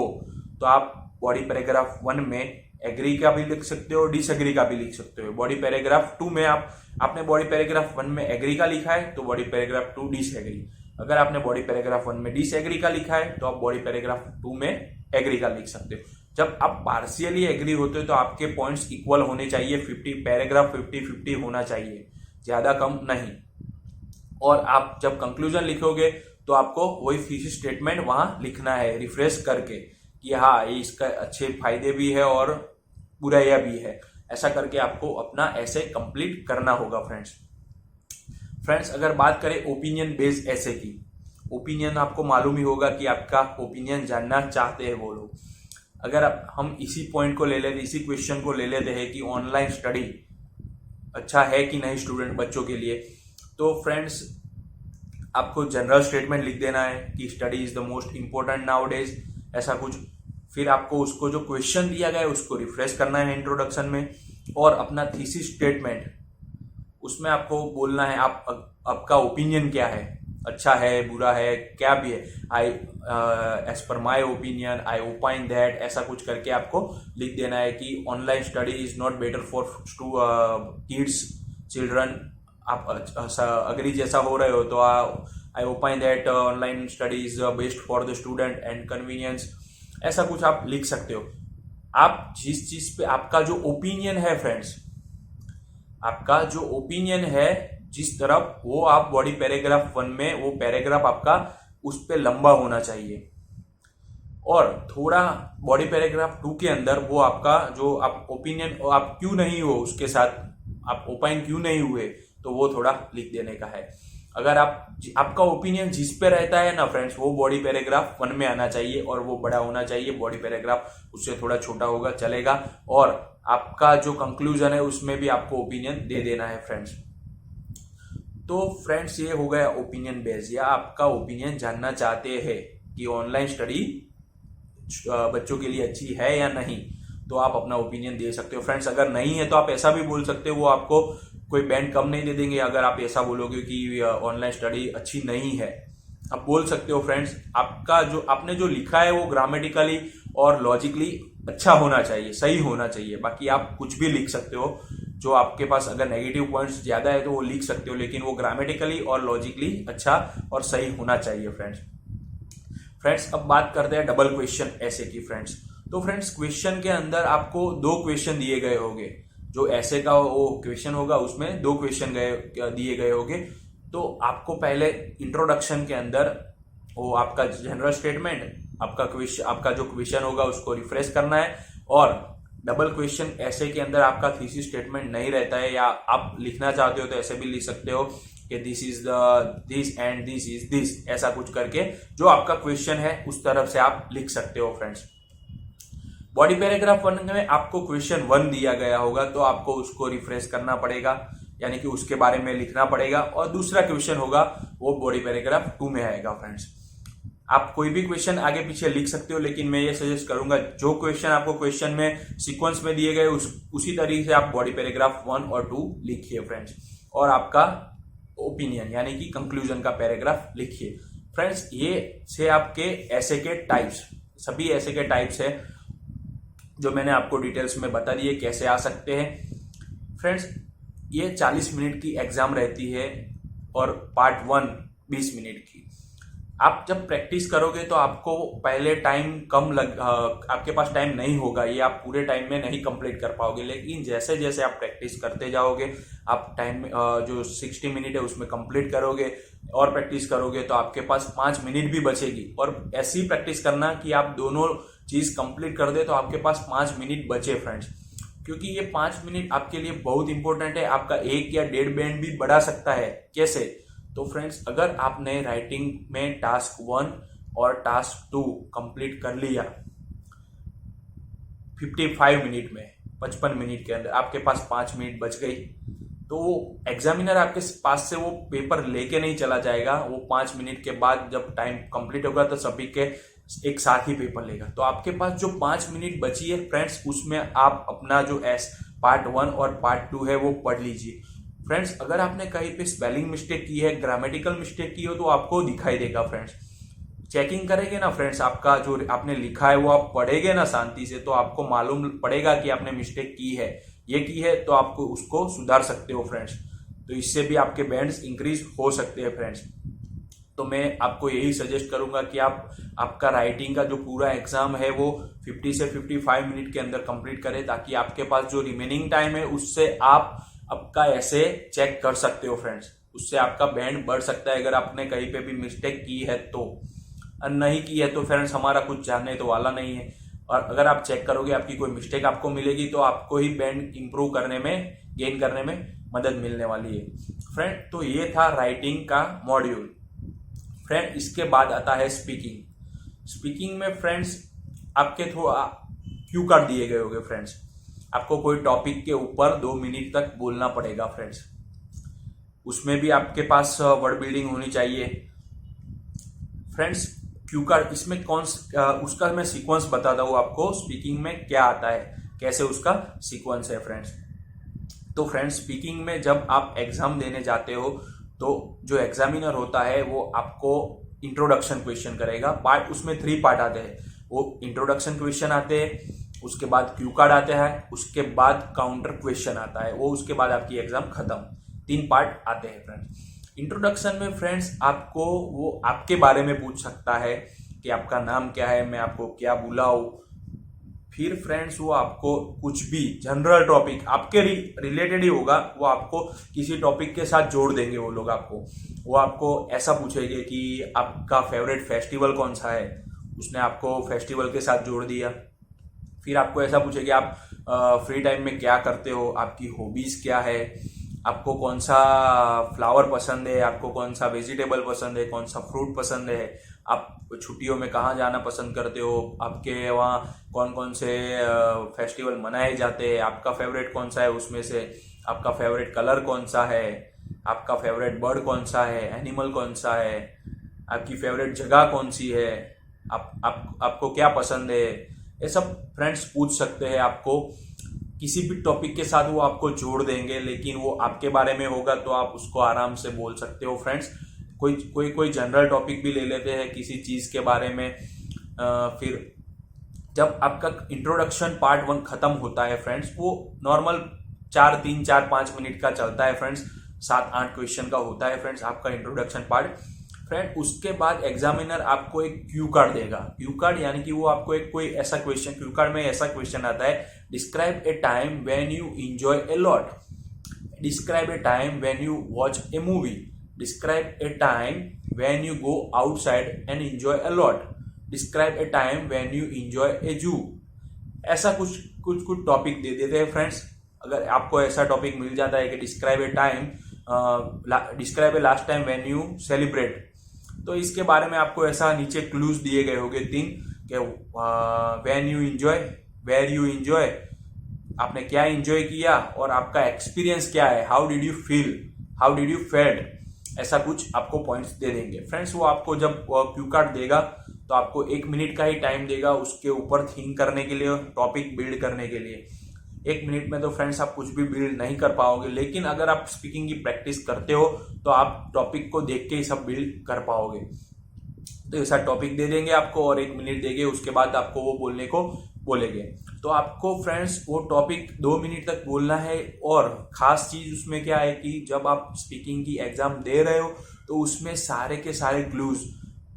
तो आप बॉडी पैराग्राफ 1 में एग्री का भी लिख सकते हो, डिसएग्री का भी लिख सकते हो। बॉडी पैराग्राफ 2 में आपने बॉडी पैराग्राफ 1 में एग्री का लिखा है तो बॉडी पैराग्राफ 2 डिसएग्री। अगर आपने बॉडी पैराग्राफ 1 में डिसएग्री का लिखा है तो आप बॉडी पैराग्राफ 2 में एग्री का लिख सकते हो। जब आप पार्शियली एग्री होते हो तो आपके पॉइंट्स इक्वल होने चाहिए, 50 पैराग्राफ 50-50 होना चाहिए, ज्यादा कम नहीं। और आप जब कंक्लूजन लिखोगे तो आपको वही थीसिस स्टेटमेंट वहां लिखना है रिफ्रेश करके कि हाँ ये इसका अच्छे फायदे भी है और बुराइयां भी है। ऐसा करके आपको अपना ऐसे कंप्लीट करना होगा फ्रेंड्स। अगर बात करें ओपिनियन बेस्ड ऐसे की, ओपिनियन आपको मालूम ही होगा कि आपका ओपिनियन जानना चाहते हैं वो लोग। अगर हम इसी पॉइंट को ले लेते, इसी क्वेश्चन को ले लेते हैं कि ऑनलाइन स्टडी अच्छा है कि नहीं स्टूडेंट बच्चों के लिए, तो फ्रेंड्स आपको जनरल स्टेटमेंट लिख देना है कि study is the most important now days, ऐसा कुछ। फिर आपको उसको जो क्वेश्चन दिया गया है उसको रिफ्रेश करना है इंट्रोडक्शन में, और अपना थीसिस स्टेटमेंट उसमें आपको बोलना है आपका ओपिनियन क्या है, अच्छा है, बुरा है, क्या भी है। I as per my opinion I opine that, ऐसा कुछ करके आपको लिख देना है कि online study is not better for kids children. आप अग्री जैसा हो रहे हो तो I opine that online study is best for the student and convenience, ऐसा कुछ आप लिख सकते हो। आप जिस चीज पे आपका जो ओपिनियन है फ्रेंड्स, आपका जो ओपिनियन है जिस तरफ, वो आप बॉडी पैराग्राफ 1 में वो पैराग्राफ आपका उस पे लंबा होना चाहिए, और थोड़ा बॉडी पैराग्राफ 2 के अंदर वो आपका जो आप ओपिनियन आप क्यों नहीं हो उसके साथ, आप ओपाइन क्यों नहीं हुए, तो वो थोड़ा लिख देने का है। अगर आपका ओपिनियन जिस पे रहता है ना फ्रेंड्स, वो बॉडी पैराग्राफ 1 में आना चाहिए और वो बड़ा होना चाहिए। बॉडी पैराग्राफ उससे थोड़ा छोटा होगा चलेगा, और आपका जो कंक्लूजन है उसमें भी आपको ओपिनियन दे देना है फ्रेंड्स। तो फ्रेंड्स ये हो गया ओपिनियन बेस, या आपका ओपिनियन जानना चाहते हैं कि ऑनलाइन स्टडी बच्चों के लिए अच्छी है या नहीं, तो आप अपना ओपिनियन दे सकते हो फ्रेंड्स। अगर नहीं है तो आप ऐसा भी बोल सकते हो, वो आपको कोई बैंड कम नहीं दे देंगे अगर आप ऐसा बोलोगे कि ऑनलाइन स्टडी अच्छी नहीं है। आप बोल सकते हो फ्रेंड्स, आपका जो आपने जो लिखा है वो ग्रामेटिकली और लॉजिकली अच्छा होना चाहिए, सही होना चाहिए। बाकी आप कुछ भी लिख सकते हो, जो आपके पास अगर नेगेटिव पॉइंट्स ज्यादा है तो वो लिख सकते हो, लेकिन वो ग्रामेटिकली और लॉजिकली अच्छा और सही होना चाहिए फ्रेंड्स। अब बात करते हैं डबल क्वेश्चन ऐसे की फ्रेंड्स। तो फ्रेंड्स क्वेश्चन के अंदर आपको 2 क्वेश्चन दिए गए होंगे, जो ऐसे का वो क्वेश्चन होगा उसमें 2 क्वेश्चन दिए गए होंगे। तो आपको पहले इंट्रोडक्शन के अंदर वो आपका जनरल स्टेटमेंट, आपका जो क्वेश्चन होगा उसको रिफ्रेश करना है, और डबल क्वेश्चन ऐसे के अंदर आपका थीसिस स्टेटमेंट नहीं रहता है, या आप लिखना चाहते हो तो ऐसे भी लिख सकते हो कि this is this and this is this, ऐसा कुछ करके जो आपका क्वेश्चन है उस तरफ से आप लिख सकते हो फ्रेंड्स। बॉडी पैराग्राफ 1 में आपको क्वेश्चन 1 दिया गया होगा तो आपको उसको रिफ्रेश करना पड़ेगा, यानी कि उसके बारे में लिखना पड़ेगा, और दूसरा क्वेश्चन होगा वो बॉडी पैराग्राफ 2 में आएगा फ्रेंड्स। आप कोई भी क्वेश्चन आगे पीछे लिख सकते हो, लेकिन मैं ये सजेस्ट करूंगा जो क्वेश्चन आपको क्वेश्चन में सीक्वेंस में दिए गए उसी तरीके से आप बॉडी पैराग्राफ 1 और 2 लिखिए फ्रेंड्स, और आपका ओपिनियन यानी कि कंक्लूजन का पैराग्राफ लिखिए फ्रेंड्स। ये से आपके ऐसे के टाइप्स, सभी ऐसे के टाइप्स है जो मैंने आपको डिटेल्स में बता दिए कैसे आ सकते हैं फ्रेंड्स। ये 40 मिनट की एग्जाम रहती है और पार्ट 1 20 मिनट की। आप जब प्रैक्टिस करोगे तो आपको पहले टाइम आपके पास टाइम नहीं होगा, ये आप पूरे टाइम में नहीं कंप्लीट कर पाओगे, लेकिन जैसे जैसे आप प्रैक्टिस करते जाओगे आप टाइम जो 60 मिनट है उसमें कंप्लीट करोगे, और प्रैक्टिस करोगे तो आपके पास 5 मिनट भी बचेगी। और ऐसी प्रैक्टिस करना कि आप दोनों चीज कंप्लीट कर दे तो आपके पास 5 मिनट बचे फ्रेंड्स। क्योंकि ये 5 मिनट आपके लिए बहुत इंपॉर्टेंट है। आपका 1 या 1.5 बैंड भी बढ़ा सकता है। कैसे? तो फ्रेंड्स, अगर आपने राइटिंग में टास्क 1 और टास्क 2 कंप्लीट कर लिया 55 मिनट में, 55 मिनट के अंदर आपके पास 5 मिनट बच गई, तो वो एग्जामिनर आपके पास से वो पेपर लेके नहीं चला जाएगा। वो 5 मिनट के बाद जब टाइम कंप्लीट होगा तो सभी के एक साथ ही पेपर लेगा। तो आपके पास जो 5 मिनट बची है फ्रेंड्स, उसमें आप अपना जो पार्ट 1 और पार्ट 2 है वो पढ़ लीजिए। फ्रेंड्स, अगर आपने कहीं पे स्पेलिंग मिस्टेक की है, ग्रामेटिकल मिस्टेक की हो, तो आपको दिखाई देगा। फ्रेंड्स, चेकिंग करेंगे ना फ्रेंड्स, आपका जो आपने लिखा है वो आप पढ़ेंगे ना शांति से, तो आपको मालूम पड़ेगा कि आपने मिस्टेक की है, ये की है, तो आपको उसको सुधार सकते हो फ्रेंड्स। तो इससे भी आपके बैंड्स इंक्रीज हो सकते हैं फ्रेंड्स। तो मैं आपको यही सजेस्ट करूंगा कि आपका राइटिंग का जो पूरा एग्जाम है वो 50 से 55 मिनट के अंदर कंप्लीट करें, ताकि आपके पास जो रिमेनिंग टाइम है उससे आप आपका ऐसे चेक कर सकते हो फ्रेंड्स। उससे आपका बैंड बढ़ सकता है अगर आपने कहीं पे भी मिस्टेक की है तो। नहीं की है तो फ्रेंड्स हमारा कुछ जानने तो वाला नहीं है। और अगर आप चेक करोगे, आपकी कोई मिस्टेक आपको मिलेगी, तो आपको ही बैंड इंप्रूव करने में, गेन करने में मदद मिलने वाली है फ्रेंड। तो ये था राइटिंग का मॉड्यूल फ्रेंड। इसके बाद आता है स्पीकिंग। स्पीकिंग में फ्रेंड्स आपके थोड़ा क्यू कार्ड दिए गए होंगे फ्रेंड्स। आपको कोई टॉपिक के ऊपर 2 मिनट तक बोलना पड़ेगा फ्रेंड्स। उसमें भी आपके पास वर्ड बिल्डिंग होनी चाहिए फ्रेंड्स। क्यू कार्ड इसमें उसका मैं सीक्वेंस बताता हूँ आपको, स्पीकिंग में क्या आता है, कैसे उसका सीक्वेंस है फ्रेंड्स। तो फ्रेंड्स, स्पीकिंग में जब आप एग्जाम देने जाते हो तो जो एग्जामिनर होता है वो आपको इंट्रोडक्शन क्वेश्चन करेगा। उसमें 3 पार्ट आते हैं। वो इंट्रोडक्शन क्वेश्चन आते हैं, उसके बाद क्यू कार्ड आते हैं, उसके बाद काउंटर क्वेश्चन आता है, वो उसके बाद आपकी एग्जाम खत्म। 3 पार्ट आते हैं फ्रेंड्स। इंट्रोडक्शन में फ्रेंड्स आपको वो आपके बारे में पूछ सकता है कि आपका नाम क्या है, मैं आपको क्या बुलाऊं। फिर फ्रेंड्स वो आपको कुछ भी जनरल टॉपिक आपके रिलेटेड ही होगा, वो आपको किसी टॉपिक के साथ जोड़ देंगे वो लोग। वो आपको ऐसा पूछेंगे कि आपका फेवरेट फेस्टिवल कौन सा है, उसने आपको फेस्टिवल के साथ जोड़ दिया। फिर आपको ऐसा पूछेंगे आप फ्री टाइम में क्या करते हो, आपकी हॉबीज क्या है, आपको कौन सा फ्लावर पसंद है, आपको कौन सा वेजिटेबल पसंद है, कौन सा फ्रूट पसंद है, आप छुट्टियों में कहाँ जाना पसंद करते हो, आपके वहाँ कौन कौन से फेस्टिवल मनाए जाते हैं, आपका फेवरेट कौन सा है उसमें से, आपका फेवरेट कलर कौन सा है, आपका फेवरेट बर्ड कौन सा है, एनिमल कौन सा है, आपकी फेवरेट जगह कौन सी है, आपको क्या पसंद है। ये सब फ्रेंड्स पूछ सकते हैं आपको। किसी भी टॉपिक के साथ वो आपको जोड़ देंगे, लेकिन वो आपके बारे में होगा तो आप उसको आराम से बोल सकते हो फ्रेंड्स। कोई जनरल टॉपिक भी ले लेते हैं किसी चीज के बारे में। फिर जब आपका इंट्रोडक्शन पार्ट 1 खत्म होता है फ्रेंड्स, वो नॉर्मल 4-5 मिनट का चलता है फ्रेंड्स। 7-8 क्वेश्चन का होता है फ्रेंड्स आपका इंट्रोडक्शन पार्ट फ्रेंड। उसके बाद एग्जामिनर आपको एक क्यू कार्ड देगा। क्यू कार्ड यानी कि वो आपको एक कोई ऐसा क्वेश्चन, क्यू कार्ड में ऐसा क्वेश्चन आता है, describe A time when you enjoy a lot, describe A time when you watch A movie, describe A time when you go outside and enjoy a lot, describe A time when you enjoy ए जू। ऐसा कुछ topic दे देते हैं friends. अगर आपको ऐसा topic मिल जाता है कि describe A time, describe A last time when you celebrate, तो इसके बारे में आपको ऐसा नीचे क्लूज दिए गए होंगे 3 कि when you enjoy, where you enjoy, आपने क्या एंजॉय किया और आपका एक्सपीरियंस क्या है, how did you feel, how did you felt. ऐसा कुछ आपको पॉइंट्स दे देंगे फ्रेंड्स। वो आपको जब क्यू कार्ड देगा तो आपको 1 मिनट का ही टाइम देगा उसके ऊपर थिंक करने के लिए, टॉपिक बिल्ड करने के लिए। 1 मिनट में तो फ्रेंड्स आप कुछ भी बिल्ड नहीं कर पाओगे, लेकिन अगर आप स्पीकिंग की प्रैक्टिस करते हो तो आप टॉपिक को देख के ही सब बिल्ड कर पाओगे। तो ऐसा टॉपिक दे देंगे आपको और 1 मिनट देंगे, उसके बाद आपको वो बोलने को बोलेंगे। तो आपको फ्रेंड्स वो टॉपिक 2 मिनट तक बोलना है। और खास चीज उसमें क्या है कि जब आप स्पीकिंग की एग्जाम दे रहे हो तो उसमें सारे के सारे clues,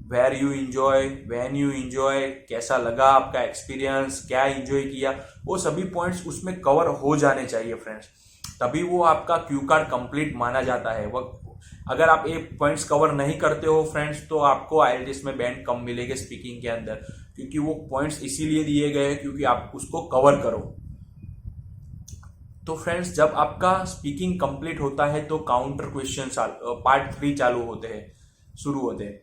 where you enjoy, when you enjoy, कैसा लगा आपका एक्सपीरियंस, क्या इंजॉय किया, वो सभी पॉइंट्स उसमें कवर हो जाने चाहिए फ्रेंड्स। तभी वो आपका क्यू कार्ड कंप्लीट माना जाता है। वो अगर आप ये पॉइंट्स कवर नहीं करते हो फ्रेंड्स तो आपको आईएलटीएस में बैंड कम मिलेंगे स्पीकिंग के अंदर, क्योंकि वो पॉइंट्स इसीलिए दिए गए हैं क्योंकि आप उसको कवर करो। तो फ्रेंड्स जब आपका स्पीकिंग कंप्लीट होता है तो काउंटर क्वेश्चन पार्ट 3 शुरू होते हैं।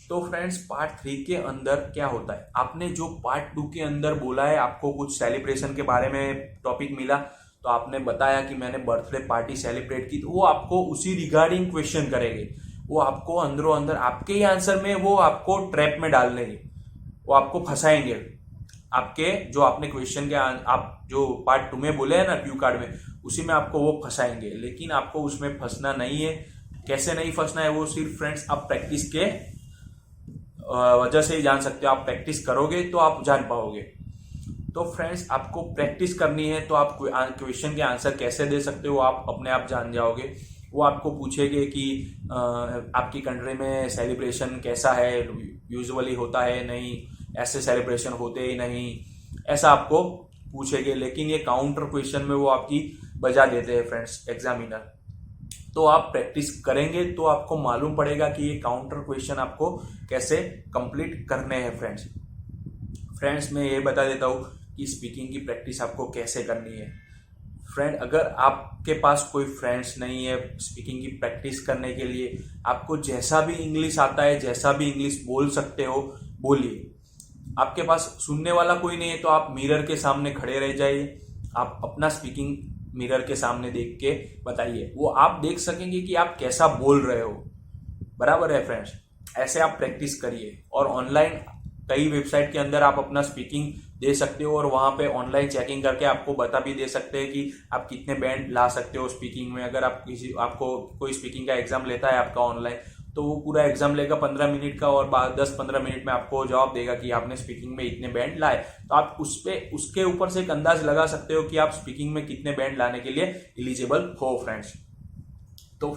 तो फ्रेंड्स पार्ट 3 के अंदर क्या होता है, आपने जो पार्ट 2 के अंदर बोला है, आपको कुछ सेलिब्रेशन के बारे में टॉपिक मिला, तो आपने बताया कि मैंने बर्थडे पार्टी सेलिब्रेट की, तो वो आपको उसी रिगार्डिंग क्वेश्चन करेंगे। वो आपको अंदरों अंदर आपके ही आंसर में वो आपको ट्रैप में डाल देंगे, वो आपको फंसाएंगे। आपके जो आपने क्वेश्चन के आप जो पार्ट 2 में बोले हैं ना क्यू कार्ड में, उसी में आपको वो फंसाएंगे, लेकिन आपको उसमें फंसना नहीं है। कैसे नहीं फंसना है वो सिर्फ फ्रेंड्स आप प्रैक्टिस के वजह से ही जान सकते हो। आप प्रैक्टिस करोगे तो आप जान पाओगे। तो फ्रेंड्स आपको प्रैक्टिस करनी है, तो आप क्वेश्चन के आंसर कैसे दे सकते हो आप अपने आप जान जाओगे। वो आपको पूछेंगे कि आपकी कंट्री में सेलिब्रेशन कैसा है, यूजुअली होता है नहीं, ऐसे सेलिब्रेशन होते ही नहीं, ऐसा आपको पूछेंगे। लेकिन ये काउंटर क्वेश्चन में वो आपकी बजा देते हैं फ्रेंड्स एग्जामिनर। तो आप प्रैक्टिस करेंगे तो आपको मालूम पड़ेगा कि ये काउंटर क्वेश्चन आपको कैसे कंप्लीट करने हैं फ्रेंड्स मैं ये बता देता हूँ कि स्पीकिंग की प्रैक्टिस आपको कैसे करनी है। फ्रेंड, अगर आपके पास कोई फ्रेंड्स नहीं है स्पीकिंग की प्रैक्टिस करने के लिए, आपको जैसा भी इंग्लिश आता है, जैसा भी इंग्लिश बोल सकते हो बोलिए। आपके पास सुनने वाला कोई नहीं है तो आप मिरर के सामने खड़े रह जाइए, आप अपना स्पीकिंग मिरर के सामने देख के बताइए। वो आप देख सकेंगे कि आप कैसा बोल रहे हो। बराबर है फ्रेंड्स, ऐसे आप प्रैक्टिस करिए। और ऑनलाइन कई वेबसाइट के अंदर आप अपना स्पीकिंग दे सकते हो और वहां पे ऑनलाइन चेकिंग करके आपको बता भी दे सकते हैं कि आप कितने बैंड ला सकते हो स्पीकिंग में। अगर आपको कोई स्पीकिंग का एग्जाम लेता है आपका ऑनलाइन, तो वो पूरा एग्जाम लेगा 15 मिनट का और 10-15 मिनट में आपको जवाब देगा कि आपने स्पीकिंग में इतने बैंड लाए। तो आप उसके ऊपर से एक अंदाज लगा सकते हो कि आप स्पीकिंग में कितने बैंड लाने के लिए एलिजिबल हो फ्रेंड्स। तो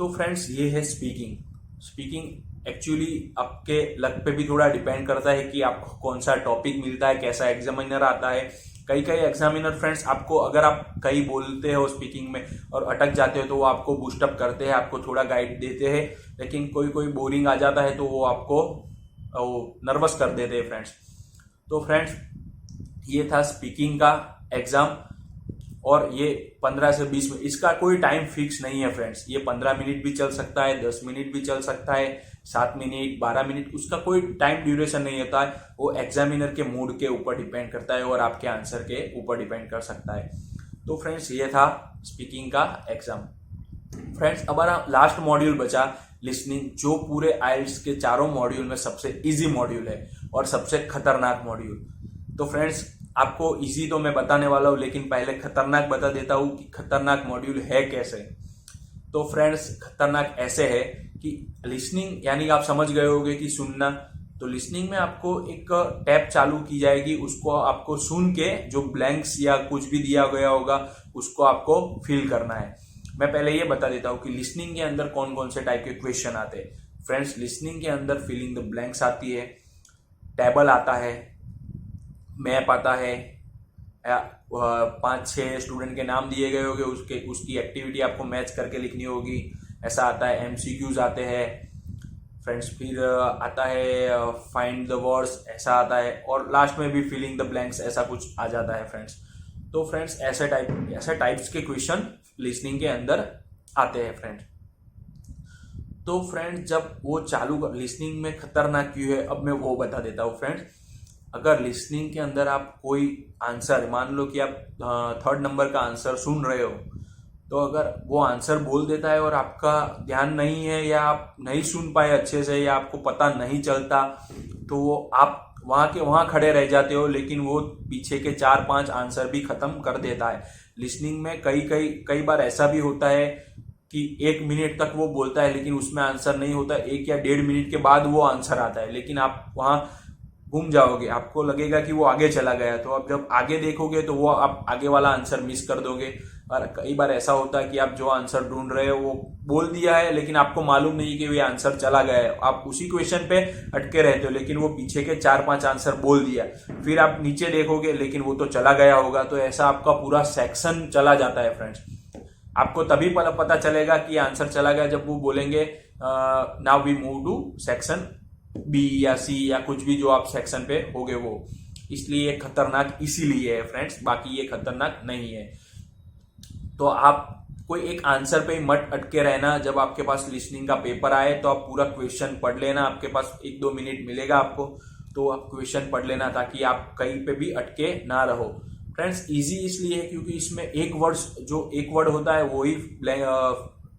फ्रेंड्स ये है स्पीकिंग एक्चुअली आपके लक पे भी थोड़ा डिपेंड करता है कि आपको कौन सा टॉपिक मिलता है, कैसा एग्जामिनर आता है। कई एग्जामिनर फ्रेंड्स आपको, अगर आप कई बोलते हो स्पीकिंग में और अटक जाते हो तो वो आपको बूस्टअप करते हैं, आपको थोड़ा गाइड देते हैं। लेकिन कोई बोरिंग आ जाता है तो वो आपको नर्वस कर देते हैं फ्रेंड्स। तो फ्रेंड्स ये था स्पीकिंग का एग्जाम और ये 15 से 20 मिनट, इसका कोई टाइम फिक्स नहीं है फ्रेंड्स। ये 15 मिनट भी चल सकता है, 10 मिनट भी चल सकता है, 7 मिनट, 12 मिनट, उसका कोई टाइम ड्यूरेशन नहीं होता है। वो एग्जामिनर के मूड के ऊपर डिपेंड करता है और आपके आंसर के ऊपर डिपेंड कर सकता है। तो फ्रेंड्स ये था स्पीकिंग का एग्जाम। फ्रेंड्स हमारा लास्ट मॉड्यूल बचा लिसनिंग, जो पूरे आइल्स के चारों मॉड्यूल में सबसे इजी मॉड्यूल है और सबसे खतरनाक मॉड्यूल। तो फ्रेंड्स आपको इजी तो मैं बताने वाला हूँ, लेकिन पहले खतरनाक बता देता हूँ कि खतरनाक मॉड्यूल है कैसे। तो फ्रेंड्स खतरनाक ऐसे है कि लिसनिंग यानी आप समझ गए होंगे कि सुनना। तो लिसनिंग में आपको एक टैब चालू की जाएगी, उसको आपको सुन के जो ब्लैंक्स या कुछ भी दिया गया होगा उसको आपको फिल करना है। मैं पहले ये बता देता हूँ कि लिसनिंग के अंदर कौन कौन से टाइप के क्वेश्चन आते हैं। फ्रेंड्स लिसनिंग के अंदर फिलिंग द ब्लैंक्स आती है, टेबल आता है, मैप आता है, 5-6 स्टूडेंट के नाम दिए गए होंगे, उसकी एक्टिविटी आपको मैच करके लिखनी होगी, ऐसा आता है। एमसीक्यूज आते हैं फ्रेंड्स, फिर आता है फाइंड द वर्ड्स, ऐसा आता है, और लास्ट में भी फिलिंग द ब्लैंक्स ऐसा कुछ आ जाता है फ्रेंड्स। तो फ्रेंड्स ऐसे टाइप्स के क्वेश्चन लिसनिंग के अंदर आते हैं फ्रेंड्स। तो फ्रेंड्स जब वो चालू लिसनिंग में खतरनाक क्यों है, अब मैं वो बता देता हूँ फ्रेंड्स। अगर लिसनिंग के अंदर आप कोई आंसर, मान लो कि आप 3rd नंबर का आंसर सुन रहे हो, तो अगर वो आंसर बोल देता है और आपका ध्यान नहीं है या आप नहीं सुन पाए अच्छे से या आपको पता नहीं चलता, तो वो आप वहां खड़े रह जाते हो, लेकिन वो पीछे के 4-5 आंसर भी खत्म कर देता है। लिसनिंग में कई बार ऐसा भी होता है कि 1 मिनट तक वो बोलता है लेकिन उसमें आंसर नहीं होता, 1 या 1.5 मिनट के बाद वो आंसर आता है, लेकिन आप वहां घूम जाओगे, आपको लगेगा कि वो आगे चला गया। तो आप जब आगे देखोगे तो वो आप आगे वाला आंसर मिस कर दोगे। और कई बार ऐसा होता है कि आप जो आंसर ढूंढ रहे हो वो बोल दिया है लेकिन आपको मालूम नहीं कि वो आंसर चला गया है, आप उसी क्वेश्चन पे अटके रहते हो, लेकिन वो पीछे के 4-5 आंसर बोल दिया, फिर आप नीचे देखोगे लेकिन वो तो चला गया होगा। तो ऐसा आपका पूरा सेक्शन चला जाता है फ्रेंड्स। आपको तभी पता चलेगा कि आंसर चला गया जब वो बोलेंगे now we move to section B या सी या कुछ भी जो आप सेक्शन पे होगे वो। इसलिए ये खतरनाक इसीलिए है फ्रेंड्स, बाकी ये खतरनाक नहीं है। तो आप कोई एक आंसर पे ही मत अटके रहना। जब आपके पास लिसनिंग का पेपर आए तो आप पूरा क्वेश्चन पढ़ लेना, आपके पास 1-2 मिनट मिलेगा आपको, तो आप क्वेश्चन पढ़ लेना ताकि आप कहीं पे भी अटके ना रहो। फ्रेंड्स इजी इसलिए है क्योंकि इसमें एक वर्ड होता है वो ही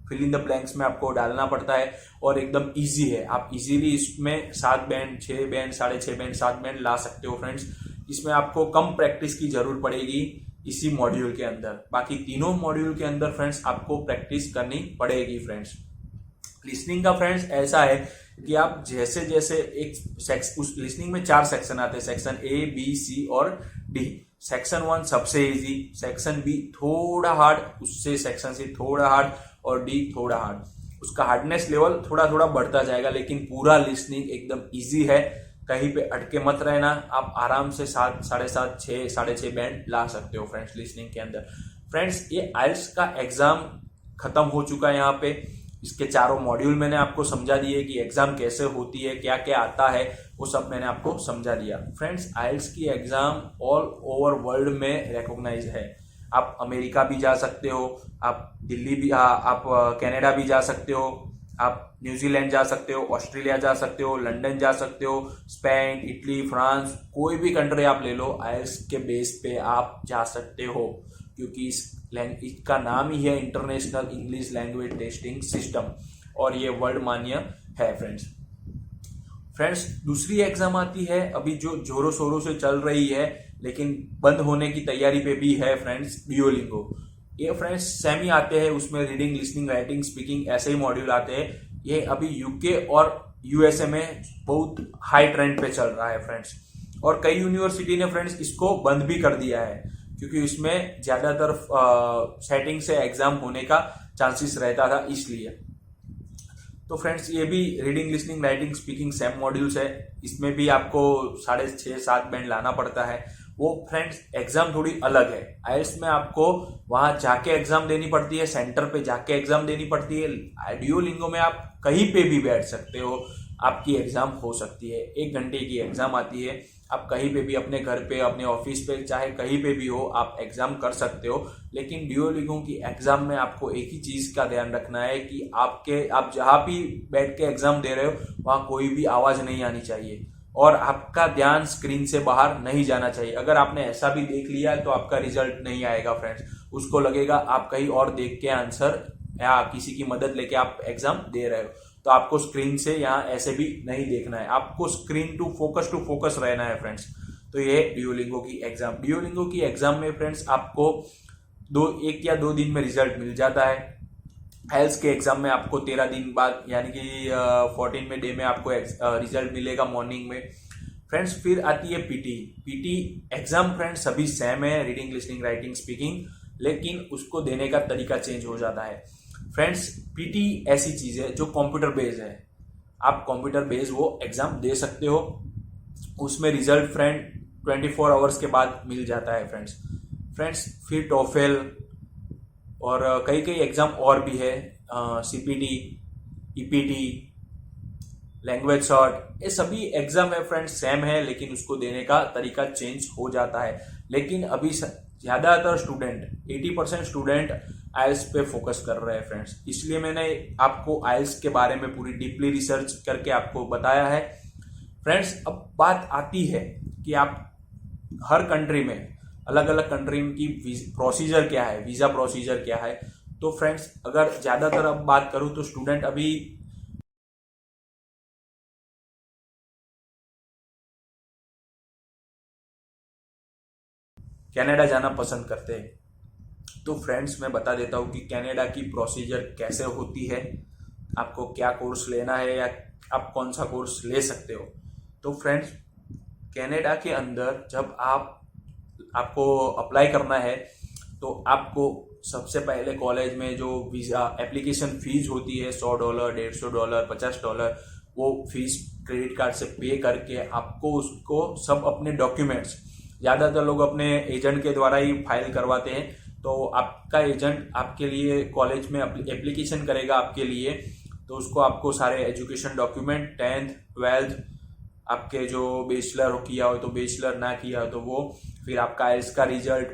फिल इन द ब्लैंक्स में आपको डालना पड़ता है और एकदम इजी है। आप इजीली इसमें 7 बैंड, 6 बैंड, 6.5 बैंड, 7 बैंड ला सकते हो फ्रेंड्स। इसमें आपको कम प्रैक्टिस की जरूरत पड़ेगी इसी मॉड्यूल के अंदर। बाकी तीनों मॉड्यूल के अंदर फ्रेंड्स आपको प्रैक्टिस करनी पड़ेगी फ्रेंड्स। लिसनिंग का फ्रेंड्स ऐसा है कि आप जैसे जैसे उस लिसनिंग में 4 सेक्शन आते हैं, सेक्शन A, B, C और D। सेक्शन 1 सबसे इजी, सेक्शन B थोड़ा हार्ड, उससे सेक्शन C थोड़ा हार्ड और D थोड़ा हार्ड। उसका हार्डनेस लेवल थोड़ा थोड़ा बढ़ता जाएगा, लेकिन पूरा लिसनिंग एकदम इजी है। कहीं पे अटके मत रहना, आप आराम से 7, 7.5, 6, 6.5 बैंड ला सकते हो फ्रेंड्स लिसनिंग के अंदर। फ्रेंड्स ये आइल्स का एग्जाम खत्म हो चुका है। यहाँ पे इसके चारों मॉड्यूल मैंने आपको समझा दिए कि एग्जाम कैसे होती है, क्या क्या आता है, वो सब मैंने आपको समझा दिया। फ्रेंड्स आइल्स की एग्जाम ऑल ओवर वर्ल्ड में रिकॉग्नाइज है। आप अमेरिका भी जा सकते हो, आप दिल्ली भी, आप कनाडा भी जा सकते हो, आप न्यूजीलैंड जा सकते हो, ऑस्ट्रेलिया जा सकते हो, लंदन जा सकते हो, स्पेन, इटली, फ्रांस, कोई भी कंट्री आप ले लो, आइल्स के बेस पे आप जा सकते हो क्योंकि इसका नाम ही है international English language testing system और ये वर्ल्ड मान्य है फ्रेंड्स। दूसरी एग्जाम आती है अभी जो जोरों शोरों से चल रही है लेकिन बंद होने की तैयारी पे भी है फ्रेंड्स, डुओलिंगो। ये फ्रेंड्स सेम ही आते हैं, उसमें रीडिंग, लिसनिंग, राइटिंग, स्पीकिंग ऐसे ही मॉड्यूल आते हैं। ये अभी यूके और यूएसए में बहुत हाई ट्रेंड पे चल रहा है फ्रेंड्स, और कई यूनिवर्सिटी ने फ्रेंड्स इसको बंद भी कर दिया है क्योंकि इसमें ज्यादातर सेटिंग से एग्जाम होने का चांसेस रहता था इसलिए। तो फ्रेंड्स ये भी reading, listening, writing, speaking same modules है। इसमें भी आपको 6.5-7 बैंड लाना पड़ता है। वो फ्रेंड्स एग्जाम थोड़ी अलग है। आइल्स में आपको वहां जाके एग्जाम देनी पड़ती है, सेंटर पे जाके एग्जाम देनी पड़ती है। डुओलिंगो में आप कहीं पे भी बैठ सकते हो, आपकी एग्जाम हो सकती है। 1 घंटे की एग्जाम आती है, आप कहीं पे भी, अपने घर पे, अपने ऑफिस पे, चाहे कहीं पे भी हो, आप एग्जाम कर सकते हो। लेकिन डुओलिंगो की एग्जाम में आपको एक ही चीज का ध्यान रखना है कि आप जहां भी बैठ के एग्जाम दे रहे हो वहां कोई भी आवाज नहीं आनी चाहिए और आपका ध्यान स्क्रीन से बाहर नहीं जाना चाहिए। अगर आपने ऐसा भी देख लिया तो आपका रिजल्ट नहीं आएगा फ्रेंड्स। उसको लगेगा आप कहीं और देख के आंसर या किसी की मदद लेके आप एग्जाम दे रहे हो। तो आपको स्क्रीन से यहाँ ऐसे भी नहीं देखना है, आपको स्क्रीन टू फोकस रहना है फ्रेंड्स। तो ये डुओलिंगो की एग्जाम में फ्रेंड्स आपको 1 या 2 दिन में रिजल्ट मिल जाता है। आइल्स के एग्जाम में आपको 13 दिन बाद यानी कि 14वें डे में आपको रिजल्ट मिलेगा मॉर्निंग में फ्रेंड्स। फिर आती है पीटी एग्जाम फ्रेंड्स, सभी सेम है, रीडिंग, लिसनिंग, राइटिंग, स्पीकिंग, लेकिन उसको देने का तरीका चेंज हो जाता है फ्रेंड्स। पीटी ऐसी चीज है जो कंप्यूटर बेस्ड है, आप कंप्यूटर बेस्ड वो एग्जाम दे सकते हो। उसमें रिजल्ट फ्रेंड 24 आवर्स के बाद मिल जाता है फ्रेंड्स। फिर टोफेल और कई एग्जाम और भी है, सीपीटी, ईपीटी, लैंग्वेज शॉर्ट, ये सभी एग्जाम है फ्रेंड्स, सेम है, लेकिन उसको देने का तरीका चेंज हो जाता है। लेकिन अभी ज्यादातर स्टूडेंट 80% स्टूडेंट आइल्स पे फोकस कर रहे हैं फ्रेंड्स, इसलिए मैंने आपको आइल्स के बारे में पूरी डीपली रिसर्च करके आपको बताया है फ्रेंड्स। अब बात आती है कि आप हर कंट्री में, अलग अलग कंट्री की प्रोसीजर क्या है, वीजा प्रोसीजर क्या है। तो फ्रेंड्स अगर ज्यादातर अब बात करूं तो स्टूडेंट अभी कनाडा जाना पसंद करते हैं। तो फ्रेंड्स मैं बता देता हूँ कि कनाडा की प्रोसीजर कैसे होती है, आपको क्या कोर्स लेना है या आप कौन सा कोर्स ले सकते हो। तो फ्रेंड्स कनाडा के अंदर जब आपको अप्लाई करना है तो आपको सबसे पहले कॉलेज में जो वीजा एप्लीकेशन फीस होती है $100, $150, $50, वो फीस क्रेडिट कार्ड से पे करके आपको उसको सब अपने डॉक्यूमेंट्स, ज्यादातर लोग अपने एजेंट के द्वारा ही फाइल करवाते हैं। तो आपका एजेंट आपके लिए कॉलेज में एप्लीकेशन करेगा आपके लिए, तो उसको आपको सारे एजुकेशन डॉक्यूमेंट 10th 12th आपके जो बैचलर हो किया हो तो बैचलर, ना किया हो तो वो, फिर आपका आइल्स का रिजल्ट,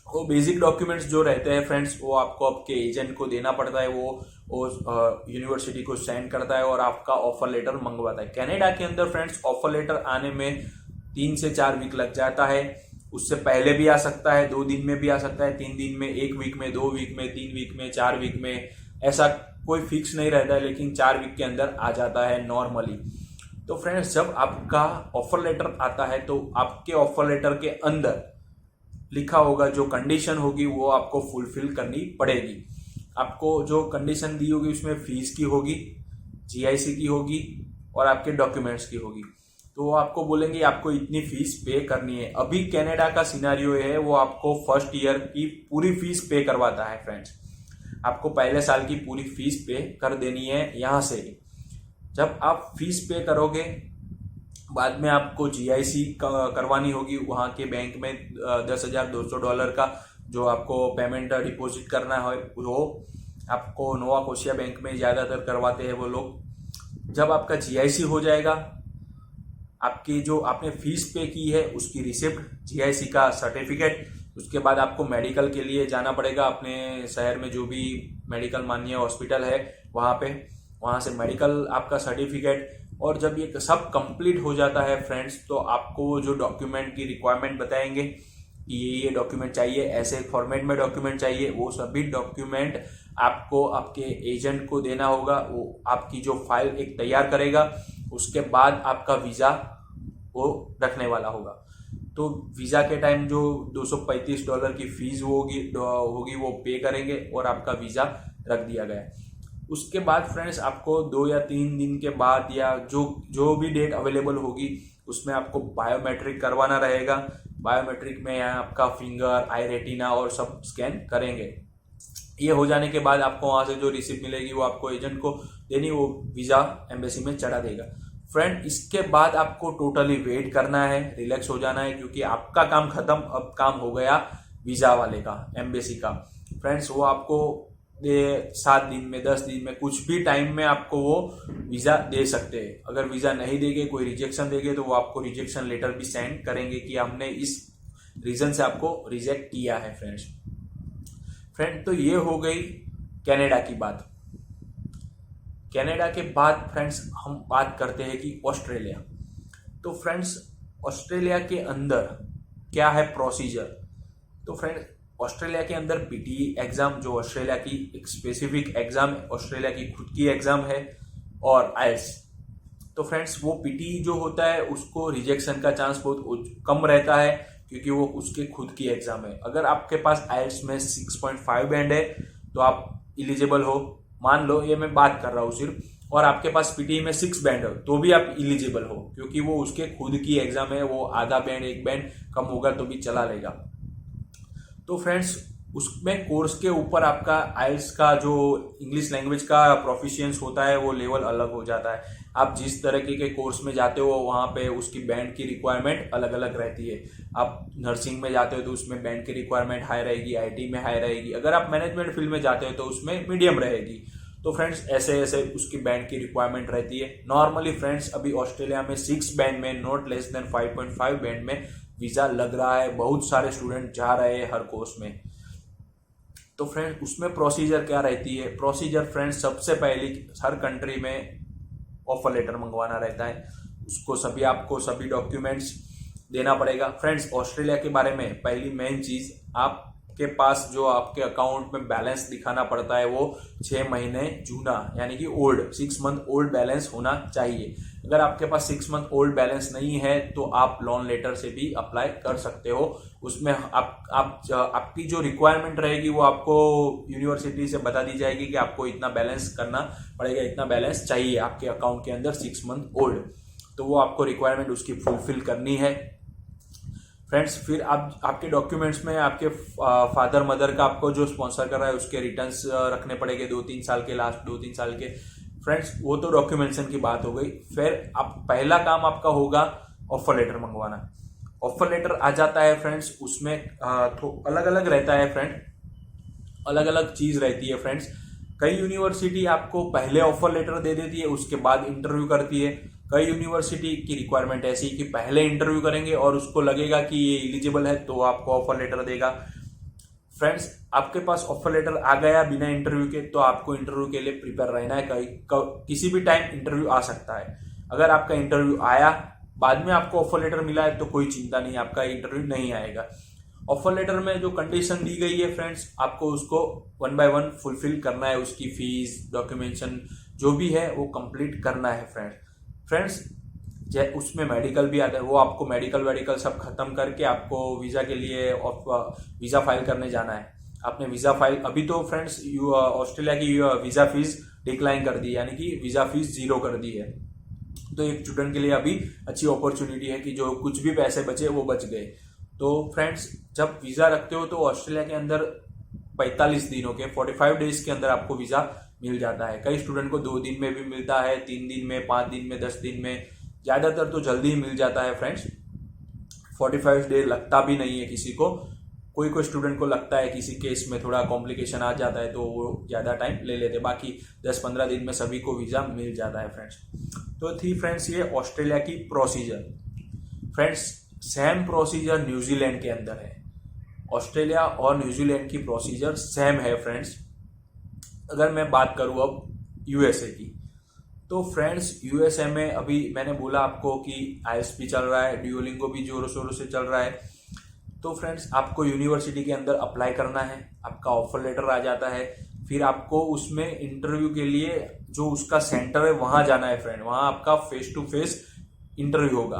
वो बेसिक डॉक्यूमेंट्स जो रहते हैं फ्रेंड्स वो आपको आपके एजेंट को देना पड़ता है। वो यूनिवर्सिटी को सेंड करता है और आपका ऑफर लेटर मंगवाता है। कनाडा के अंदर फ्रेंड्स ऑफर लेटर आने में 3 से 4 वीक लग जाता है। उससे पहले भी आ सकता है, 2 दिन में भी आ सकता है, 3 दिन में, 1 वीक में, 2 वीक में, 3 वीक में, 4 वीक में, ऐसा कोई फिक्स नहीं रहता है, लेकिन 4 वीक के अंदर आ जाता है नॉर्मली। तो फ्रेंड्स जब आपका ऑफर लेटर आता है तो आपके ऑफर लेटर के अंदर लिखा होगा जो कंडीशन होगी वो आपको फुलफिल करनी पड़ेगी। आपको जो कंडीशन दी होगी उसमें फीस की होगी, जीआईसी की होगी और आपके डॉक्यूमेंट्स की होगी। तो वो आपको बोलेंगे आपको इतनी फीस पे करनी है। अभी कनाडा का सिनेरियो है वो आपको फर्स्ट ईयर की पूरी फीस पे करवाता है फ्रेंड्स। आपको पहले साल की पूरी फीस पे कर देनी है यहाँ से। जब आप फीस पे करोगे बाद में आपको जीआईसी करवानी होगी वहाँ के बैंक में। $10,200 का जो आपको पेमेंट डिपॉजिट करना है वो आपको नोवा स्कॉशिया बैंक में ज़्यादातर करवाते हैं वो लोग। जब आपका जीआईसी हो जाएगा, आपकी जो आपने फीस पे की है उसकी रिसिप्ट, जीआईसी का सर्टिफिकेट, उसके बाद आपको मेडिकल के लिए जाना पड़ेगा अपने शहर में जो भी मेडिकल मान्य हॉस्पिटल है वहाँ पे, वहाँ से मेडिकल आपका सर्टिफिकेट। और जब ये सब कंप्लीट हो जाता है फ्रेंड्स तो आपको जो डॉक्यूमेंट की रिक्वायरमेंट बताएंगे कि ये डॉक्यूमेंट चाहिए, ऐसे फॉर्मेट में डॉक्यूमेंट चाहिए, वो सभी डॉक्यूमेंट आपको आपके एजेंट को देना होगा। वो आपकी जो फाइल एक तैयार करेगा, उसके बाद आपका वीज़ा वो रखने वाला होगा। तो वीज़ा के टाइम जो $235 की फीस होगी वो पे करेंगे और आपका वीज़ा रख दिया गया। उसके बाद फ्रेंड्स आपको 2 या 3 दिन के बाद या जो भी डेट अवेलेबल होगी उसमें आपको बायोमेट्रिक करवाना रहेगा। बायोमेट्रिक में यहाँ आपका फिंगर, आई रेटिना और सब स्कैन करेंगे। ये हो जाने के बाद आपको वहाँ से जो रिसिप्ट मिलेगी वो आपको एजेंट को देनी, वो वीज़ा एम्बेसी में चढ़ा देगा। फ्रेंड इसके बाद आपको टोटली वेट करना है, रिलैक्स हो जाना है, क्योंकि आपका काम खत्म, अब काम हो गया वीज़ा वाले का, एम्बेसी का। फ्रेंड्स वो आपको 7 दिन में, 10 दिन में, कुछ भी टाइम में आपको वो वीज़ा दे सकते हैं। अगर वीज़ा नहीं देंगे, कोई रिजेक्शन देंगे तो वो आपको रिजेक्शन लेटर भी सेंड करेंगे कि हमने इस रीज़न से आपको रिजेक्ट किया है फ्रेंड। तो ये हो गई कनाडा की बात। कनाडा के बाद फ्रेंड्स हम बात करते हैं कि ऑस्ट्रेलिया। तो फ्रेंड्स ऑस्ट्रेलिया के अंदर क्या है प्रोसीजर। तो फ्रेंड्स ऑस्ट्रेलिया के अंदर पीटी एग्जाम, जो ऑस्ट्रेलिया की एक स्पेसिफिक एग्जाम, ऑस्ट्रेलिया की खुद की एग्जाम है, और आइल्स। तो फ्रेंड्स वो पीटी जो होता है उसको रिजेक्शन का चांस बहुत कम रहता है, क्योंकि वो उसके खुद की एग्जाम है। अगर आपके पास आइल्स में 6.5 बैंड है तो आप इलिजिबल हो, मान लो ये मैं बात कर रहा हूँ सिर्फ, और आपके पास पीटी में 6 बैंड हो तो भी आप इलिजिबल हो, क्योंकि वो उसके खुद की एग्जाम है। वो आधा बैंड, 1 बैंड कम होगा तो भी चला लेगा। तो फ्रेंड्स उसमें कोर्स के ऊपर आपका आइल्स का जो इंग्लिश लैंग्वेज का प्रोफिशिएंस होता है वो लेवल अलग हो जाता है। आप जिस तरीके के कोर्स में जाते हो वहाँ पे उसकी बैंड की रिक्वायरमेंट अलग अलग रहती है। आप नर्सिंग में जाते हो तो उसमें बैंड की रिक्वायरमेंट हाई रहेगी, आईटी में हाई रहेगी। अगर आप मैनेजमेंट फील्ड में जाते हो तो उसमें मीडियम रहेगी। तो फ्रेंड्स ऐसे ऐसे उसकी बैंड की रिक्वायरमेंट रहती है। नॉर्मली फ्रेंड्स अभी ऑस्ट्रेलिया में 6 बैंड में, नॉट लेस देन 5.5 बैंड में वीज़ा लग रहा है। बहुत सारे स्टूडेंट जा रहे हैं हर कोर्स में। तो फ्रेंड उसमें प्रोसीजर क्या रहती है। प्रोसीजर फ्रेंड्स सबसे पहले हर कंट्री में ऑफर लेटर मंगवाना रहता है, उसको आपको सभी डॉक्यूमेंट्स देना पड़ेगा। फ्रेंड्स ऑस्ट्रेलिया के बारे में पहली मेन चीज़, आपके पास जो आपके अकाउंट में बैलेंस दिखाना पड़ता है वो 6 महीने जूना यानी कि ओल्ड, 6 मंथ ओल्ड बैलेंस होना चाहिए। अगर आपके पास 6 मंथ ओल्ड बैलेंस नहीं है तो आप लोन लेटर से भी अप्लाई कर सकते हो। उसमें आपकी जो रिक्वायरमेंट रहेगी वो आपको यूनिवर्सिटी से बता दी जाएगी कि आपको इतना बैलेंस करना पड़ेगा, इतना बैलेंस चाहिए आपके अकाउंट के अंदर 6 मंथ ओल्ड। तो वो आपको रिक्वायरमेंट उसकी फुलफिल करनी है फ्रेंड्स। फिर आपके डॉक्यूमेंट्स में आपके फादर मदर का आपको जो स्पॉन्सर कर रहा है उसके रिटर्न्स रखने पड़ेंगे 2-3 साल के, लास्ट 2-3 साल के। फ्रेंड्स वो तो डॉक्यूमेंटेशन की बात हो गई। फिर पहला काम आपका होगा ऑफर लेटर मंगवाना। ऑफर लेटर आ जाता है फ्रेंड्स, उसमें अलग अलग रहता है फ्रेंड, अलग अलग चीज़ रहती है फ्रेंड्स। कई यूनिवर्सिटी आपको पहले ऑफर लेटर दे देती है, उसके बाद इंटरव्यू करती है। कई यूनिवर्सिटी की रिक्वायरमेंट ऐसी कि पहले इंटरव्यू करेंगे और उसको लगेगा कि ये एलिजिबल है तो आपको ऑफर लेटर देगा। फ्रेंड्स, आपके पास ऑफर लेटर आ गया बिना इंटरव्यू के, तो आपको इंटरव्यू के लिए प्रिपेयर रहना है। किसी भी टाइम इंटरव्यू आ सकता है। अगर आपका इंटरव्यू आया, बाद में आपको ऑफर लेटर मिला है, तो कोई चिंता नहीं, आपका इंटरव्यू नहीं आएगा। ऑफर लेटर में जो कंडीशन दी गई है फ्रेंड्स, आपको उसको 1 बाय 1 फुलफिल करना है। उसकी फीस, डॉक्यूमेंटेशन जो भी है वो कंप्लीट करना है फ्रेंड्स। उसमें मेडिकल भी आता है, वो आपको मेडिकल सब खत्म करके आपको वीजा के लिए वीजा फाइल करने जाना है। आपने वीजा फाइल, अभी तो फ्रेंड्स ऑस्ट्रेलिया की वीजा फीस डिक्लाइन कर दी, यानी कि वीजा फीस 0 कर दी है। तो एक स्टूडेंट के लिए अभी अच्छी अपॉर्चुनिटी है कि जो कुछ भी पैसे बचे वो बच गए। तो फ्रेंड्स, जब वीजा रखते हो तो ऑस्ट्रेलिया के अंदर 45 दिनों के 45 डेज के अंदर आपको वीजा मिल जाता है। कई स्टूडेंट को 2 दिन में भी मिलता है, 3 दिन में, 5 दिन में, 10 दिन में, ज्यादातर तो जल्दी ही मिल जाता है फ्रेंड्स। 45 डे लगता भी नहीं है किसी को। कोई स्टूडेंट को लगता है, किसी केस में थोड़ा कॉम्प्लिकेशन आ जाता है तो वो ज्यादा टाइम ले लेते, बाकी 10-15 दिन में सभी को वीजा मिल जाता है फ्रेंड्स। तो थी फ्रेंड्स ये ऑस्ट्रेलिया की procedure. Friends, same procedure New Zealand के अंदर है। ऑस्ट्रेलिया और न्यूजीलैंड की प्रोसीजर सेम है फ्रेंड्स। अगर मैं बात करूं अब यूएसए की, तो फ्रेंड्स यूएसए में अभी मैंने बोला आपको कि आईएल्स भी चल रहा है, ड्यूओलिंगो भी जोरों शोरों से चल रहा है। तो फ्रेंड्स, आपको यूनिवर्सिटी के अंदर अप्लाई करना है, आपका ऑफर लेटर आ जाता है, फिर आपको उसमें इंटरव्यू के लिए जो उसका सेंटर है वहां जाना है फ्रेंड। वहां आपका फेस टू फेस इंटरव्यू होगा।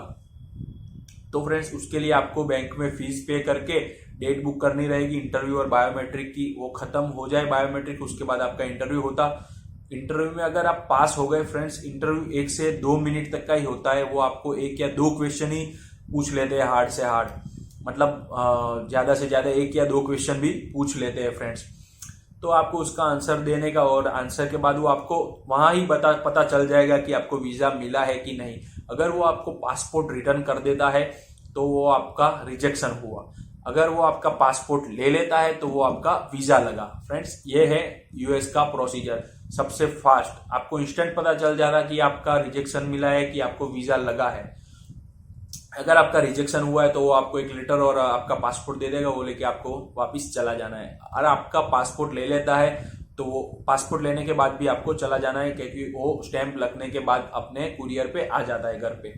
तो फ्रेंड्स, उसके लिए आपको बैंक में फीस पे करके डेट बुक करनी रहेगी। इंटरव्यू और बायोमेट्रिक की वो खत्म हो जाए बायोमेट्रिक, उसके बाद आपका इंटरव्यू होता। इंटरव्यू में अगर आप पास हो गए फ्रेंड्स, इंटरव्यू 1 से 2 मिनट तक का ही होता है। वो आपको 1 या 2 क्वेश्चन ही पूछ लेते हैं, हार्ड से हार्ड, मतलब ज्यादा से ज्यादा 1 या 2 क्वेश्चन भी पूछ लेते हैं फ्रेंड्स। तो आपको उसका आंसर देने का, और आंसर के बाद वो आपको वहां ही पता चल जाएगा कि आपको वीजा मिला है कि नहीं। अगर वो आपको पासपोर्ट रिटर्न कर देता है तो वो आपका रिजेक्शन हुआ। अगर वो आपका पासपोर्ट ले लेता है तो वो आपका वीजा लगा। फ्रेंड्स, ये है यूएस का प्रोसीजर, सबसे फास्ट। आपको इंस्टेंट पता चल जा रहा कि आपका रिजेक्शन मिला है कि आपको वीजा लगा है। अगर आपका रिजेक्शन हुआ है तो वो आपको एक लेटर और आपका पासपोर्ट दे देगा, वो लेके आपको वापस चला जाना है। और आपका पासपोर्ट ले लेता है तो वो पासपोर्ट लेने के बाद भी आपको चला जाना है, क्योंकि वो स्टैंप लगने के बाद अपने कुरियर पे आ जाता है घर पे।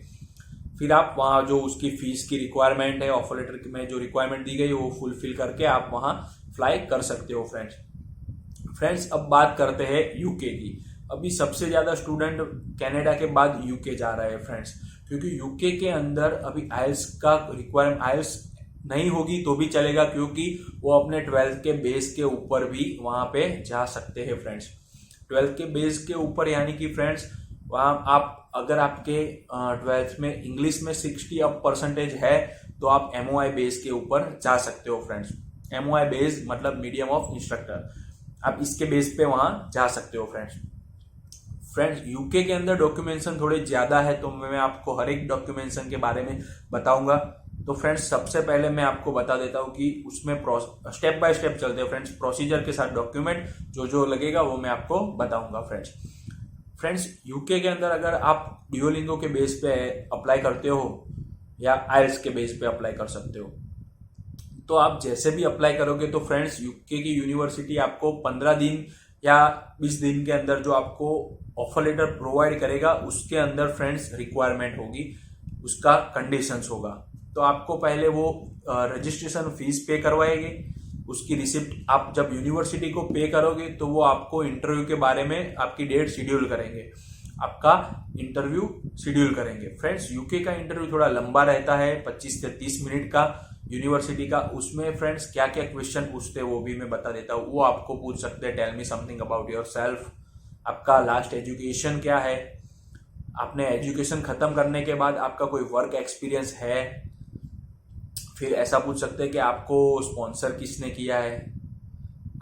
फिर आप वहाँ जो उसकी फीस की रिक्वायरमेंट है, ऑफर लेटर में जो रिक्वायरमेंट दी गई वो फुलफिल करके आप वहाँ फ्लाई कर सकते हो फ्रेंड्स, अब बात करते हैं यूके की। अभी सबसे ज्यादा स्टूडेंट कनाडा के बाद यूके जा रहे हैं फ्रेंड्स, क्योंकि यूके के अंदर अभी आइल्स का रिक्वायरमेंट, आइल्स नहीं होगी तो भी चलेगा, क्योंकि वो अपने 12th के बेस के ऊपर भी वहां पे जा सकते हैं फ्रेंड्स। 12th के बेस के ऊपर यानी कि फ्रेंड्स, वहां आप अगर आपके 12th में इंग्लिश में 60% है तो आप MOI बेस के ऊपर जा सकते हो फ्रेंड्स। MOI बेस मतलब मीडियम ऑफ इंस्ट्रक्टर, आप इसके बेस पे वहां जा सकते हो फ्रेंड्स। यूके के अंदर डॉक्यूमेंटेशन थोड़े ज्यादा है, तो मैं आपको हर एक डॉक्यूमेंटेशन के बारे में बताऊंगा। तो फ्रेंड्स, सबसे पहले मैं आपको बता देता हूं कि उसमें स्टेप बाय स्टेप चलते हैं फ्रेंड्स। प्रोसीजर के साथ डॉक्यूमेंट जो लगेगा वो मैं आपको बताऊंगा फ्रेंड्स। यूके के अंदर अगर आप ड्यूओलिंगो के बेस पे अप्लाई करते हो या आइल्स के बेस पे अप्लाई कर सकते हो, तो आप जैसे भी अप्लाई करोगे तो फ्रेंड्स, यूके की यूनिवर्सिटी आपको 15 दिन या 20 दिन के अंदर जो आपको ऑफर लेटर प्रोवाइड करेगा उसके अंदर फ्रेंड्स रिक्वायरमेंट होगी, उसका कंडीशंस होगा। तो आपको पहले वो रजिस्ट्रेशन फीस पे करवाएंगे, उसकी रिसिप्ट आप जब यूनिवर्सिटी को पे करोगे तो वो आपको इंटरव्यू के बारे में आपकी डेट शेड्यूल करेंगे, आपका इंटरव्यू शेड्यूल करेंगे फ्रेंड्स। यूके का इंटरव्यू थोड़ा लंबा रहता है, 25 से 30 मिनट का यूनिवर्सिटी का। उसमें फ्रेंड्स क्या क्या क्वेश्चन पूछते हैं वो भी मैं बता देता हूँ। वो आपको पूछ सकते हैं, tell me something about yourself, आपका लास्ट एजुकेशन क्या है, आपने एजुकेशन खत्म करने के बाद आपका कोई वर्क एक्सपीरियंस है। फिर ऐसा पूछ सकते हैं कि आपको स्पॉन्सर किसने किया है,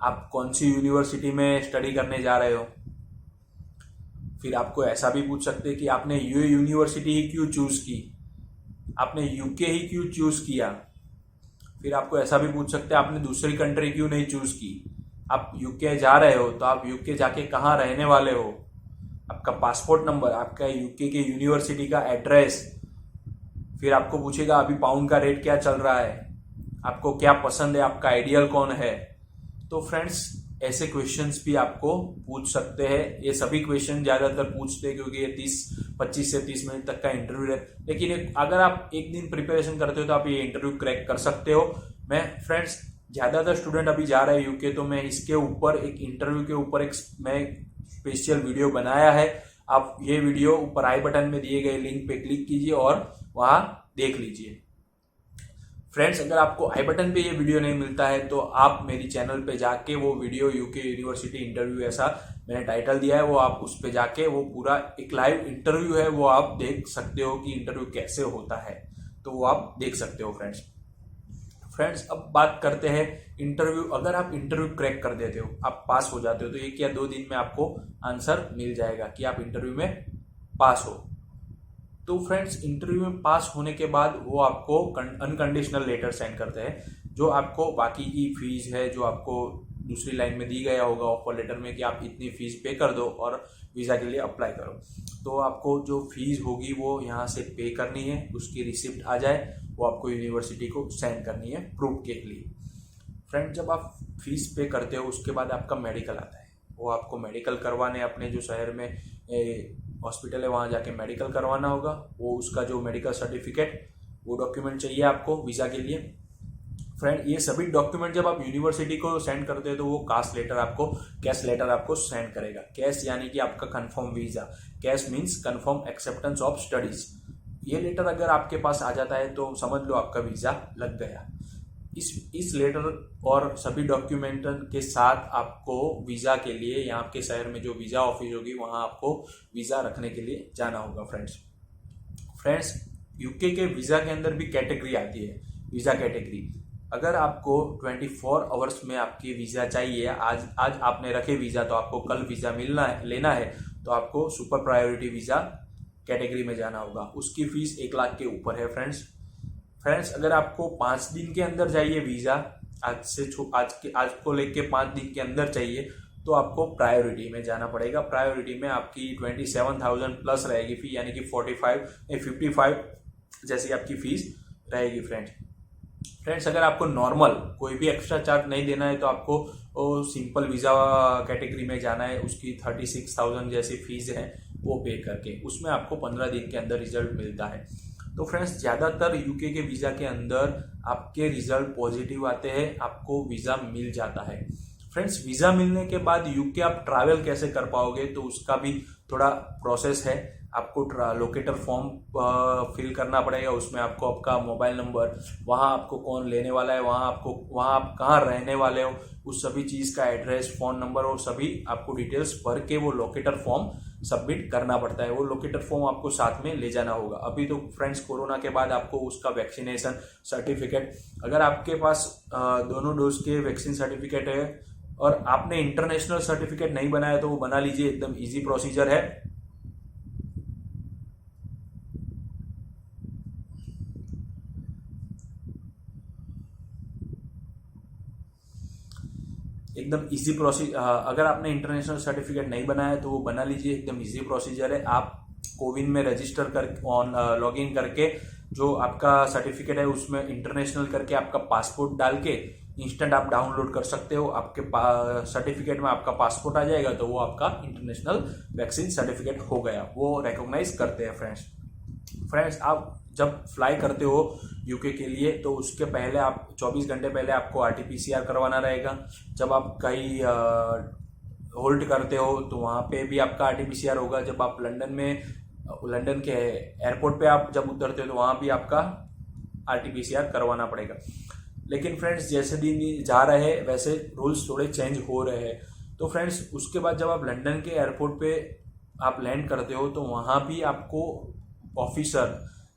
आप कौन सी यूनिवर्सिटी में स्टडी करने जा रहे हो। फिर आपको ऐसा भी पूछ सकते हैं कि आपने ये यूनिवर्सिटी ही क्यों चूज की, आपने यूके ही क्यों चूज किया। फिर आपको ऐसा भी पूछ सकते हैं आपने दूसरी कंट्री क्यों नहीं चूज की। आप यूके जा रहे हो तो आप यूके जाके कहाँ रहने वाले हो, आपका पासपोर्ट नंबर, आपका यूके के यूनिवर्सिटी का एड्रेस, फिर आपको पूछेगा अभी पाउंड का रेट क्या चल रहा है, आपको क्या पसंद है, आपका आइडियल कौन है। तो फ्रेंड्स ऐसे क्वेश्चंस भी आपको पूछ सकते हैं। ये सभी क्वेश्चन ज्यादातर पूछते हैं क्योंकि ये 25 से 30 मिनट तक का इंटरव्यू है। लेकिन अगर आप एक दिन प्रिपरेशन करते हो तो आप ये इंटरव्यू क्रैक कर सकते हो। मैं फ्रेंड्स ज्यादातर स्टूडेंट अभी जा रहे हैं यूके, तो मैं इसके ऊपर एक इंटरव्यू के ऊपर एक मैं स्पेशल वीडियो बनाया है। आप ये वीडियो ऊपर आई बटन में दिए गए लिंक पे क्लिक कीजिए और वहां देख लीजिए। फ्रेंड्स अगर आपको आई बटन पे ये वीडियो नहीं मिलता है तो आप मेरी चैनल पे जाके वो वीडियो यूके यूनिवर्सिटी इंटरव्यू ऐसा मैंने टाइटल दिया है, वो आप उस पे जाके वो पूरा एक लाइव इंटरव्यू है वो आप देख सकते हो कि इंटरव्यू कैसे होता है, तो वो आप देख सकते हो फ्रेंड्स अब बात करते हैं इंटरव्यू। अगर आप इंटरव्यू क्रैक कर देते हो, आप पास हो जाते हो, तो 1 या 2 दिन में आपको आंसर मिल जाएगा कि आप इंटरव्यू में पास हो। तो फ्रेंड्स इंटरव्यू में पास होने के बाद वो आपको अनकंडीशनल लेटर सेंड करते हैं, जो आपको बाकी की फीस है जो आपको दूसरी लाइन में दी गया होगा ऑफर लेटर में कि आप इतनी फीस पे कर दो और वीज़ा के लिए अप्लाई करो। तो आपको जो फीस होगी वो यहाँ से पे करनी है, उसकी रिसिप्ट आ जाए वो आपको यूनिवर्सिटी को सेंड करनी है प्रूफ के लिए। फ्रेंड जब आप फीस पे करते हो उसके बाद आपका मेडिकल आता है, वो आपको मेडिकल करवाने अपने जो शहर में हॉस्पिटल है वहाँ जाके मेडिकल करवाना होगा। वो उसका जो मेडिकल सर्टिफिकेट वो डॉक्यूमेंट चाहिए आपको वीज़ा के लिए। फ्रेंड ये सभी डॉक्यूमेंट जब आप यूनिवर्सिटी को सेंड करते हैं तो वो कैश लेटर आपको सेंड करेगा। कैश यानी कि आपका confirm visa, cash means confirm acceptance of studies. ये लेटर अगर आपके पास आ जाता है तो समझ लो आपका वीज़ा लग गया। इस लेटर और सभी डॉक्यूमेंट के साथ आपको वीज़ा के लिए यहाँ आपके शहर में जो वीज़ा ऑफिस होगी वहाँ आपको वीज़ा रखने के लिए जाना होगा। फ्रेंड्स यूके के वीज़ा के अंदर भी कैटेगरी आती है, वीज़ा कैटेगरी। अगर आपको 24 आवर्स में आपकी वीज़ा चाहिए, आज आपने रखे वीज़ा तो आपको कल वीज़ा लेना है तो आपको सुपर प्रायोरिटी वीज़ा कैटेगरी में जाना होगा। उसकी फीस 1 लाख के ऊपर है फ्रेंड्स अगर आपको 5 दिन के अंदर चाहिए वीज़ा, आज को लेके 5 दिन के अंदर चाहिए तो आपको प्रायोरिटी में जाना पड़ेगा। प्रायोरिटी में आपकी 27,000 प्लस रहेगी फी, यानी कि 55 जैसी आपकी फीस रहेगी। फ्रेंड्स अगर आपको नॉर्मल कोई भी एक्स्ट्रा चार्ज नहीं देना है तो आपको सिंपल वीज़ा कैटेगरी में जाना है। उसकी 36,000 जैसी फीस है वो पे करके उसमें आपको 15 दिन के अंदर रिजल्ट मिलता है। तो फ्रेंड्स ज़्यादातर यूके के वीज़ा के अंदर आपके रिजल्ट पॉजिटिव आते हैं, आपको वीज़ा मिल जाता है। फ्रेंड्स वीज़ा मिलने के बाद यूके आप ट्रैवल कैसे कर पाओगे तो उसका भी थोड़ा प्रोसेस है। आपको लोकेटर फॉर्म फिल करना पड़ेगा, उसमें आपको आपका मोबाइल नंबर, वहाँ आपको कौन लेने वाला है, वहाँ आप कहाँ रहने वाले हो, उस सभी चीज़ का एड्रेस, फ़ोन नंबर और सभी आपको डिटेल्स भर के वो लोकेटर फॉर्म सबमिट करना पड़ता है। वो लोकेटर फॉर्म आपको साथ में ले जाना होगा। अभी तो फ्रेंड्स कोरोना के बाद आपको उसका वैक्सीनेशन सर्टिफिकेट, अगर आपके पास दोनों डोज के वैक्सीन सर्टिफिकेट है और आपने इंटरनेशनल सर्टिफिकेट नहीं बनाया तो वो बना लीजिए, एकदम ईजी प्रोसीजर है। एकदम इजी प्रोसीजर। अगर आपने इंटरनेशनल सर्टिफिकेट नहीं बनाया तो वो बना लीजिए, एकदम इजी प्रोसीजर है। आप कोविन में रजिस्टर कर लॉग इन करके जो आपका सर्टिफिकेट है उसमें इंटरनेशनल करके आपका पासपोर्ट डाल के इंस्टेंट आप डाउनलोड कर सकते हो। आपके सर्टिफिकेट में आपका पासपोर्ट आ जाएगा तो वो आपका इंटरनेशनल वैक्सीन सर्टिफिकेट हो गया, वो रिकॉग्नाइज करते हैं। फ्रेंड्स आप जब फ्लाई करते हो यूके के लिए तो उसके पहले आप 24 घंटे पहले आपको RT-PCR करवाना रहेगा। जब आप कहीं होल्ड करते हो तो वहाँ पे भी आपका RT-PCR होगा। जब आप लंदन के एयरपोर्ट पे आप जब उतरते हो तो वहाँ भी आपका RT-PCR करवाना पड़ेगा। लेकिन फ्रेंड्स जैसे दिन जा रहे हैं वैसे रूल्स थोड़े चेंज हो रहे हैं। तो फ्रेंड्स उसके बाद जब आप लंदन के एयरपोर्ट पे आप लैंड करते हो तो वहाँ भी आपको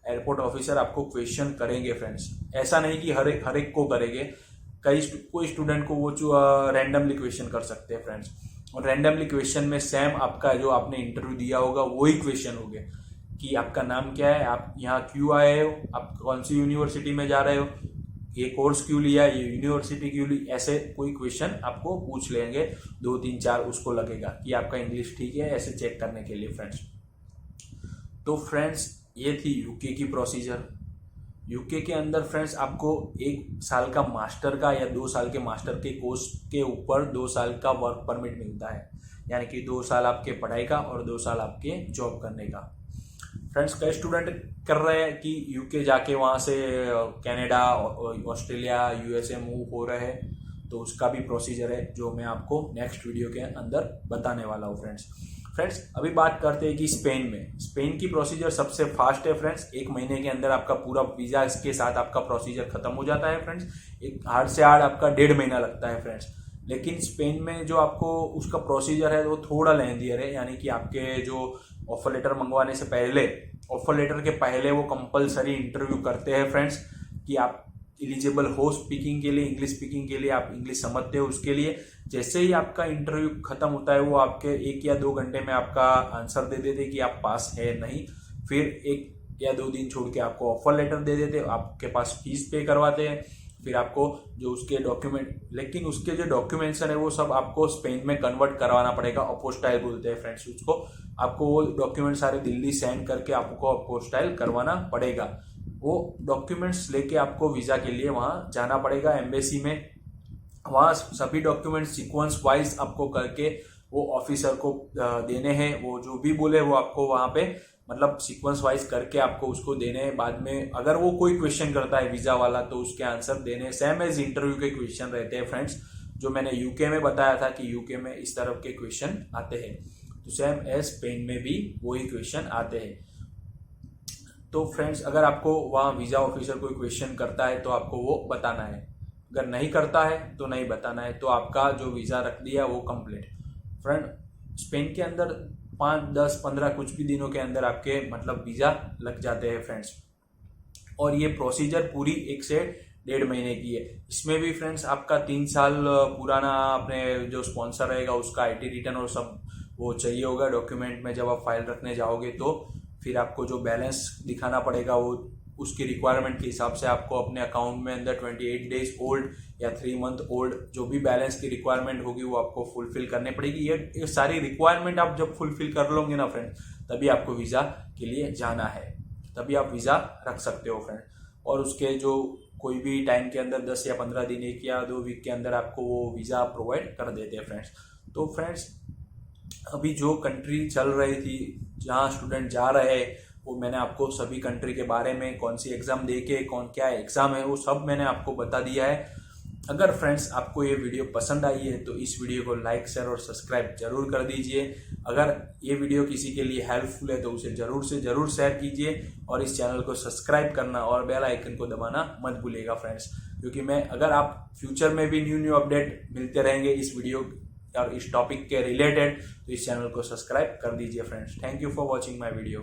एयरपोर्ट ऑफिसर आपको क्वेश्चन करेंगे। फ्रेंड्स ऐसा नहीं कि हर एक को करेंगे, कोई स्टूडेंट को वो रैंडमली क्वेश्चन कर सकते हैं फ्रेंड्स। और रैंडमली क्वेश्चन में सेम आपका जो आपने इंटरव्यू दिया होगा वही क्वेश्चन होंगे कि आपका नाम क्या है, आप यहाँ क्यों आए हो, आप कौन सी यूनिवर्सिटी में जा रहे हो, ये कोर्स क्यों लिया, ये यूनिवर्सिटी क्यों ली, ऐसे कोई क्वेश्चन आपको पूछ लेंगे, 2 3 4 उसको लगेगा कि आपका इंग्लिश ठीक है, ऐसे चेक करने के लिए फ्रेंड्स। तो फ्रेंड्स ये थी यूके की प्रोसीजर। यूके के अंदर फ्रेंड्स आपको 1 साल का मास्टर का या 2 साल के मास्टर के कोर्स के ऊपर 2 साल का वर्क परमिट मिलता है, यानी कि 2 साल आपके पढ़ाई का और 2 साल आपके जॉब करने का। फ्रेंड्स कई स्टूडेंट कर रहे हैं कि यूके जाके वहाँ से कनाडा, ऑस्ट्रेलिया, यूएसए मूव हो रहे हैं, तो उसका भी प्रोसीजर है जो मैं आपको नेक्स्ट वीडियो के अंदर बताने वाला हूँ फ्रेंड्स अभी बात करते हैं कि स्पेन की प्रोसीजर सबसे फास्ट है फ्रेंड्स। 1 महीने के अंदर आपका पूरा वीजा के साथ आपका प्रोसीजर खत्म हो जाता है फ्रेंड्स। एक हार्ड से हार्ड आपका 1.5 महीना लगता है फ्रेंड्स। लेकिन स्पेन में जो आपको उसका प्रोसीजर है वो थोड़ा लेंदियर है, यानी कि आपके जो ऑफर लेटर मंगवाने से पहले, ऑफर लेटर के पहले वो कंपलसरी इंटरव्यू करते हैं फ्रेंड्स कि आप एलिजिबल हो स्पीकिंग के लिए, इंग्लिश स्पीकिंग के लिए, आप इंग्लिश समझते हो उसके लिए। जैसे ही आपका इंटरव्यू खत्म होता है वो आपके 1 या 2 घंटे में आपका आंसर दे देते कि आप पास है नहीं। फिर 1 या 2 दिन छोड़ के आपको ऑफर लेटर दे देते, आपके पास फीस पे करवाते हैं। फिर आपको जो उसके डॉक्यूमेंट, लेकिन उसके जो डॉक्यूमेंटेशन है वो सब आपको स्पेन में कन्वर्ट करवाना पड़ेगा। अपोस्टाइल बोलते हैं फ्रेंड्स उसको। आपको वो डॉक्यूमेंट सारे दिल्ली सेंड करके आपको अपोस्टाइल करवाना पड़ेगा। वो डॉक्यूमेंट्स लेके आपको वीजा के लिए वहां जाना पड़ेगा एम्बेसी में। वहां सभी डॉक्यूमेंट सीक्वेंस वाइज आपको करके वो ऑफिसर को देने हैं। वो जो भी बोले वो आपको वहां पे मतलब सीक्वेंस वाइज करके आपको उसको देने हैं। बाद में अगर वो कोई क्वेश्चन करता है वीजा वाला तो उसके आंसर देने, सेम एज इंटरव्यू के क्वेश्चन रहते हैं फ्रेंड्स। जो मैंने यूके में बताया था कि यूके में इस तरह के क्वेश्चन आते हैं, तो सेम एज स्पेन में भी वही क्वेश्चन आते हैं। तो फ्रेंड्स अगर आपको वहाँ वीजा ऑफिसर कोई क्वेश्चन करता है तो आपको वो बताना है, अगर नहीं करता है तो नहीं बताना है, तो आपका जो वीजा रख दिया वो कंप्लीट। फ्रेंड स्पेन के अंदर 5, 10, 15 कुछ भी दिनों के अंदर आपके मतलब वीजा लग जाते हैं फ्रेंड्स। और ये प्रोसीजर पूरी 1 से 1.5 महीने की है। इसमें भी फ्रेंड्स आपका 3 साल पुराना अपने जो स्पॉन्सर रहेगा उसका आईटी रिटर्न और सब वो चाहिए होगा डॉक्यूमेंट में। जब आप फाइल रखने जाओगे तो फिर आपको जो बैलेंस दिखाना पड़ेगा वो उसकी रिक्वायरमेंट के हिसाब से आपको अपने अकाउंट में अंदर 28 डेज ओल्ड या 3 मंथ ओल्ड जो भी बैलेंस की रिक्वायरमेंट होगी वो आपको फुलफिल करनी पड़ेगी। ये सारी रिक्वायरमेंट आप जब फुलफिल कर लोगे ना फ्रेंड, तभी आपको वीज़ा के लिए जाना है, तभी आप वीज़ा रख सकते हो फ्रेंड। और उसके जो कोई भी टाइम के अंदर 10 या 15 दिन, 1 या 2 वीक के अंदर आपको वो वीज़ा प्रोवाइड कर देते हैं फ्रेंड्स। तो फ्रेंड्स अभी जो कंट्री चल रही थी जहाँ स्टूडेंट जा रहे हैं वो मैंने आपको सभी कंट्री के बारे में, कौन सी एग्जाम दे के कौन क्या एग्जाम है वो सब मैंने आपको बता दिया है। अगर फ्रेंड्स आपको ये वीडियो पसंद आई है तो इस वीडियो को लाइक, शेयर और सब्सक्राइब जरूर कर दीजिए। अगर ये वीडियो किसी के लिए हेल्पफुल है तो उसे जरूर से जरूर शेयर कीजिए और इस चैनल को सब्सक्राइब करना और बेल आइकन को दबाना मत भूलिएगा फ्रेंड्स, क्योंकि मैं अगर आप फ्यूचर में भी न्यू अपडेट मिलते रहेंगे इस वीडियो और इस टॉपिक के रिलेटेड तो इस चैनल को सब्सक्राइब कर दीजिए friends. Thank you for watching my video.